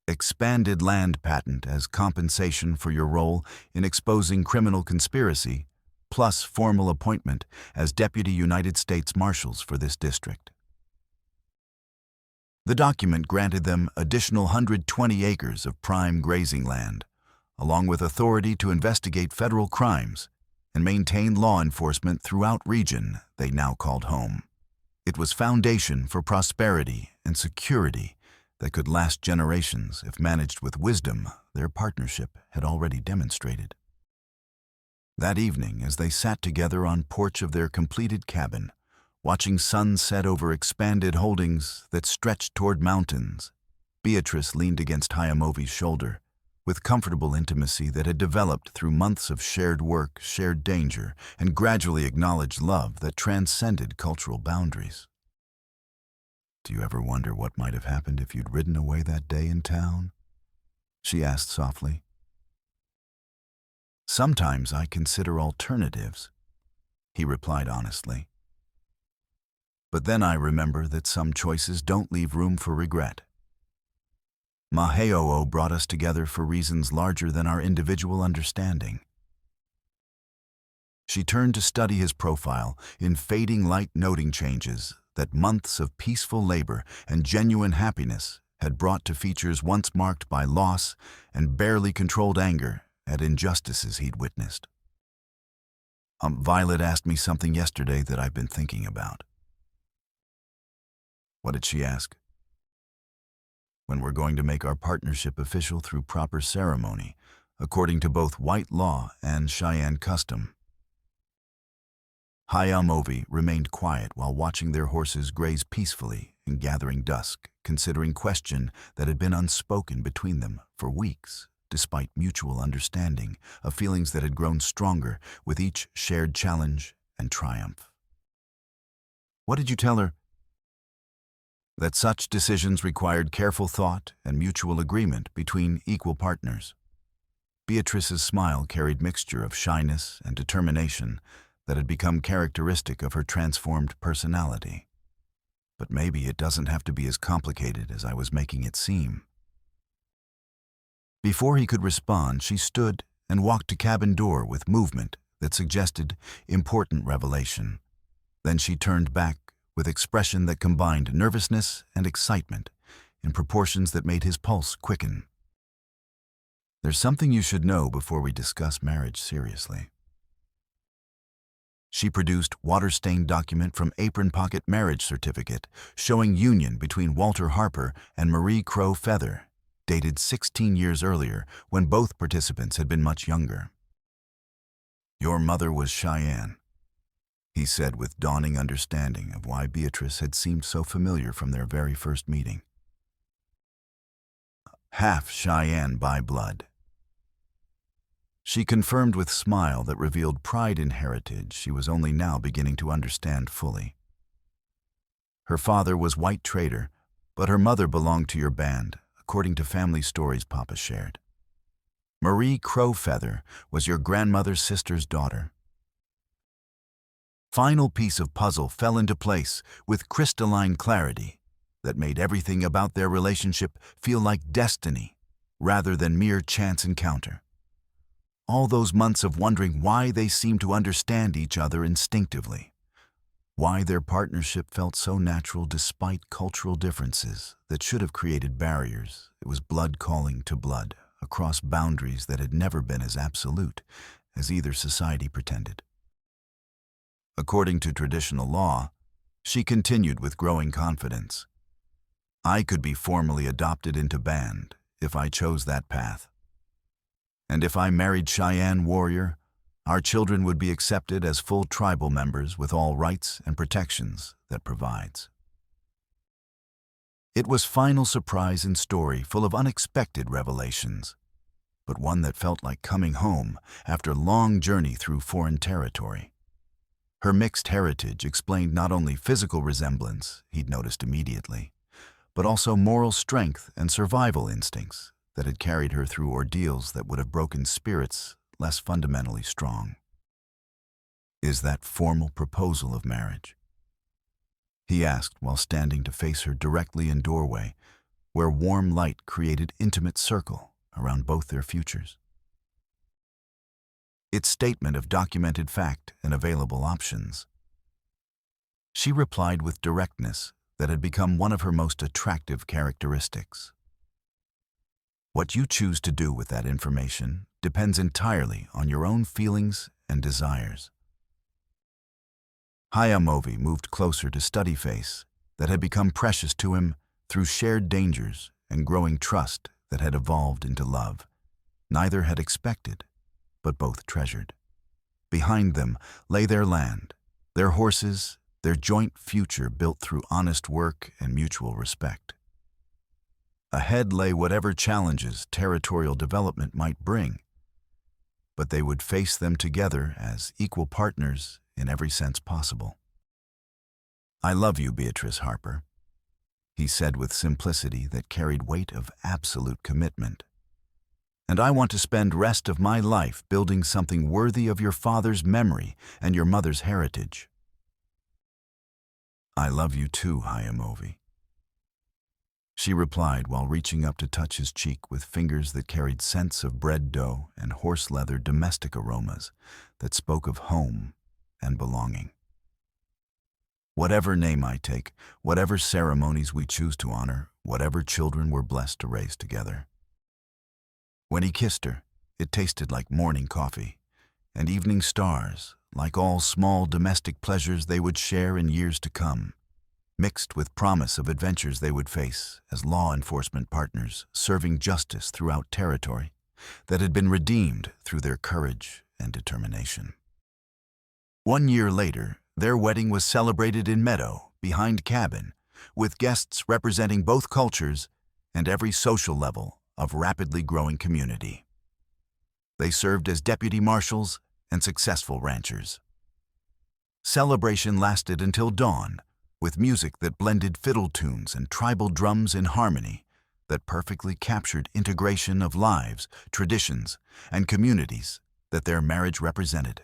"Expanded land patent as compensation for your role in exposing criminal conspiracy, plus formal appointment as Deputy United States Marshals for this district." The document granted them additional 120 acres of prime grazing land, along with authority to investigate federal crimes and maintain law enforcement throughout region they now called home. It was foundation for prosperity and security that could last generations if managed with wisdom their partnership had already demonstrated. That evening, as they sat together on porch of their completed cabin, watching sun set over expanded holdings that stretched toward mountains, Beatrice leaned against Hayamovi's shoulder, with comfortable intimacy that had developed through months of shared work, shared danger, and gradually acknowledged love that transcended cultural boundaries. "Do you ever wonder what might have happened if you'd ridden away that day in town?" she asked softly. "Sometimes I consider alternatives," he replied honestly. "But then I remember that some choices don't leave room for regret. Maheoo brought us together for reasons larger than our individual understanding." She turned to study his profile in fading light, noting changes that months of peaceful labor and genuine happiness had brought to features once marked by loss and barely controlled anger at injustices he'd witnessed. "Violet asked me something yesterday that I've been thinking about." "What did she ask?" "When we're going to make our partnership official through proper ceremony, according to both white law and Cheyenne custom." Hayamovi remained quiet while watching their horses graze peacefully in gathering dusk, considering question that had been unspoken between them for weeks, despite mutual understanding of feelings that had grown stronger with each shared challenge and triumph. "What did you tell her?" "That such decisions required careful thought and mutual agreement between equal partners." Beatrice's smile carried mixture of shyness and determination that had become characteristic of her transformed personality. But maybe it doesn't have to be as complicated as I was making it seem. Before he could respond, she stood and walked to cabin door with movement that suggested important revelation. Then she turned back with expression that combined nervousness and excitement in proportions that made his pulse quicken. "There's something you should know before we discuss marriage seriously." She produced water-stained document from apron pocket marriage certificate showing union between Walter Harper and Marie Crow Feather, dated 16 years earlier when both participants had been much younger. "Your mother was Cheyenne," he said with dawning understanding of why Beatrice had seemed so familiar from their very first meeting. "Half Cheyenne by blood." She confirmed with smile that revealed pride in heritage she was only now beginning to understand fully. Her father was white trader, but her mother belonged to your band, according to family stories Papa shared. Marie Crow Feather was your grandmother's sister's daughter. Final piece of puzzle fell into place with crystalline clarity that made everything about their relationship feel like destiny rather than mere chance encounter. All those months of wondering why they seemed to understand each other instinctively, why their partnership felt so natural despite cultural differences that should have created barriers. It was blood calling to blood across boundaries that had never been as absolute as either society pretended. According to traditional law, she continued with growing confidence, "I could be formally adopted into band if I chose that path. And if I married Cheyenne Warrior, our children would be accepted as full tribal members with all rights and protections that provides." It was final surprise and story full of unexpected revelations, but one that felt like coming home after a long journey through foreign territory. Her mixed heritage explained not only physical resemblance he'd noticed immediately, but also moral strength and survival instincts that had carried her through ordeals that would have broken spirits less fundamentally strong. "Is that formal proposal of marriage?" he asked while standing to face her directly in doorway, where warm light created intimate circle around both their futures. Its statement of documented fact and available options. She replied with directness that had become one of her most attractive characteristics. "What you choose to do with that information depends entirely on your own feelings and desires." Hayamovi moved closer to study face that had become precious to him through shared dangers and growing trust that had evolved into love. Neither had expected, but both treasured. Behind them lay their land, their horses, their joint future built through honest work and mutual respect. Ahead lay whatever challenges territorial development might bring, but they would face them together as equal partners in every sense possible. "I love you, Beatrice Harper," he said with simplicity that carried weight of absolute commitment. "And I want to spend rest of my life building something worthy of your father's memory and your mother's heritage." "I love you too, Hayamovi," she replied while reaching up to touch his cheek with fingers that carried scents of bread dough and horse leather domestic aromas that spoke of home and belonging. "Whatever name I take, whatever ceremonies we choose to honor, whatever children we're blessed to raise together." When he kissed her, it tasted like morning coffee and evening stars, like all small domestic pleasures they would share in years to come, mixed with promise of adventures they would face as law enforcement partners serving justice throughout territory that had been redeemed through their courage and determination. 1 year later, their wedding was celebrated in meadow, behind cabin, with guests representing both cultures and every social level of rapidly growing community. They served as deputy marshals and successful ranchers. Celebration lasted until dawn, with music that blended fiddle tunes and tribal drums in harmony that perfectly captured integration of lives, traditions, and communities that their marriage represented.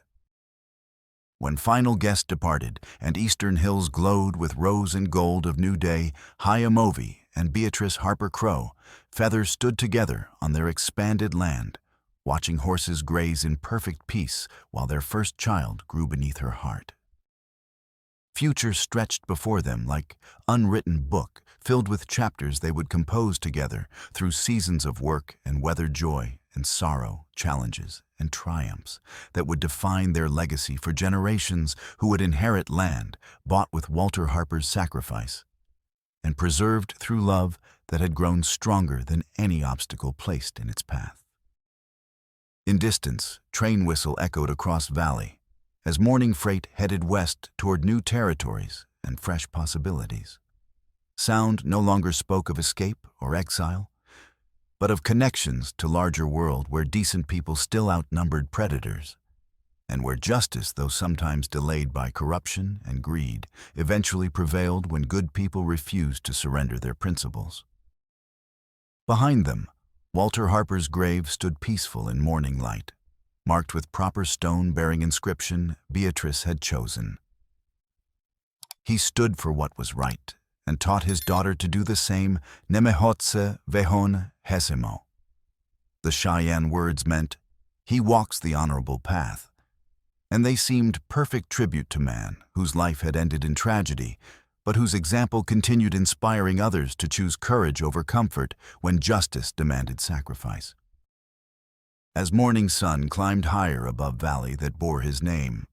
When final guests departed and eastern hills glowed with rose and gold of new day, Hyamovi and Beatrice Harper Crow feathers stood together on their expanded land, watching horses graze in perfect peace while their first child grew beneath her heart. Future stretched before them like unwritten book, filled with chapters they would compose together through seasons of work and weathered joy and sorrow, challenges and triumphs that would define their legacy for generations who would inherit land bought with Walter Harper's sacrifice and preserved through love that had grown stronger than any obstacle placed in its path. In distance, train whistle echoed across valley as morning freight headed west toward new territories and fresh possibilities. Sound no longer spoke of escape or exile, but of connections to larger world where decent people still outnumbered predators, and where justice, though sometimes delayed by corruption and greed, eventually prevailed when good people refused to surrender their principles. Behind them, Walter Harper's grave stood peaceful in morning light, marked with proper stone bearing inscription Beatrice had chosen. He stood for what was right and taught his daughter to do the same, Nemehotse vehon hesimo. The Cheyenne words meant, he walks the honorable path, and they seemed perfect tribute to man whose life had ended in tragedy, but whose example continued inspiring others to choose courage over comfort when justice demanded sacrifice. As morning sun climbed higher above valley that bore his name,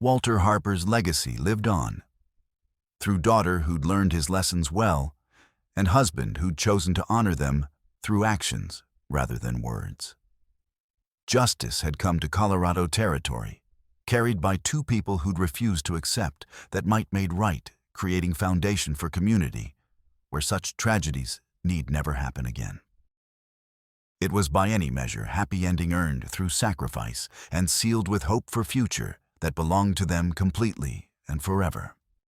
Walter Harper's legacy lived on, through daughter who'd learned his lessons well, and husband who'd chosen to honor them through actions rather than words. Justice had come to Colorado territory, carried by two people who'd refused to accept that might made right, creating foundation for community, where such tragedies need never happen again. It was by any measure happy ending earned through sacrifice and sealed with hope for future that belonged to them completely and forever.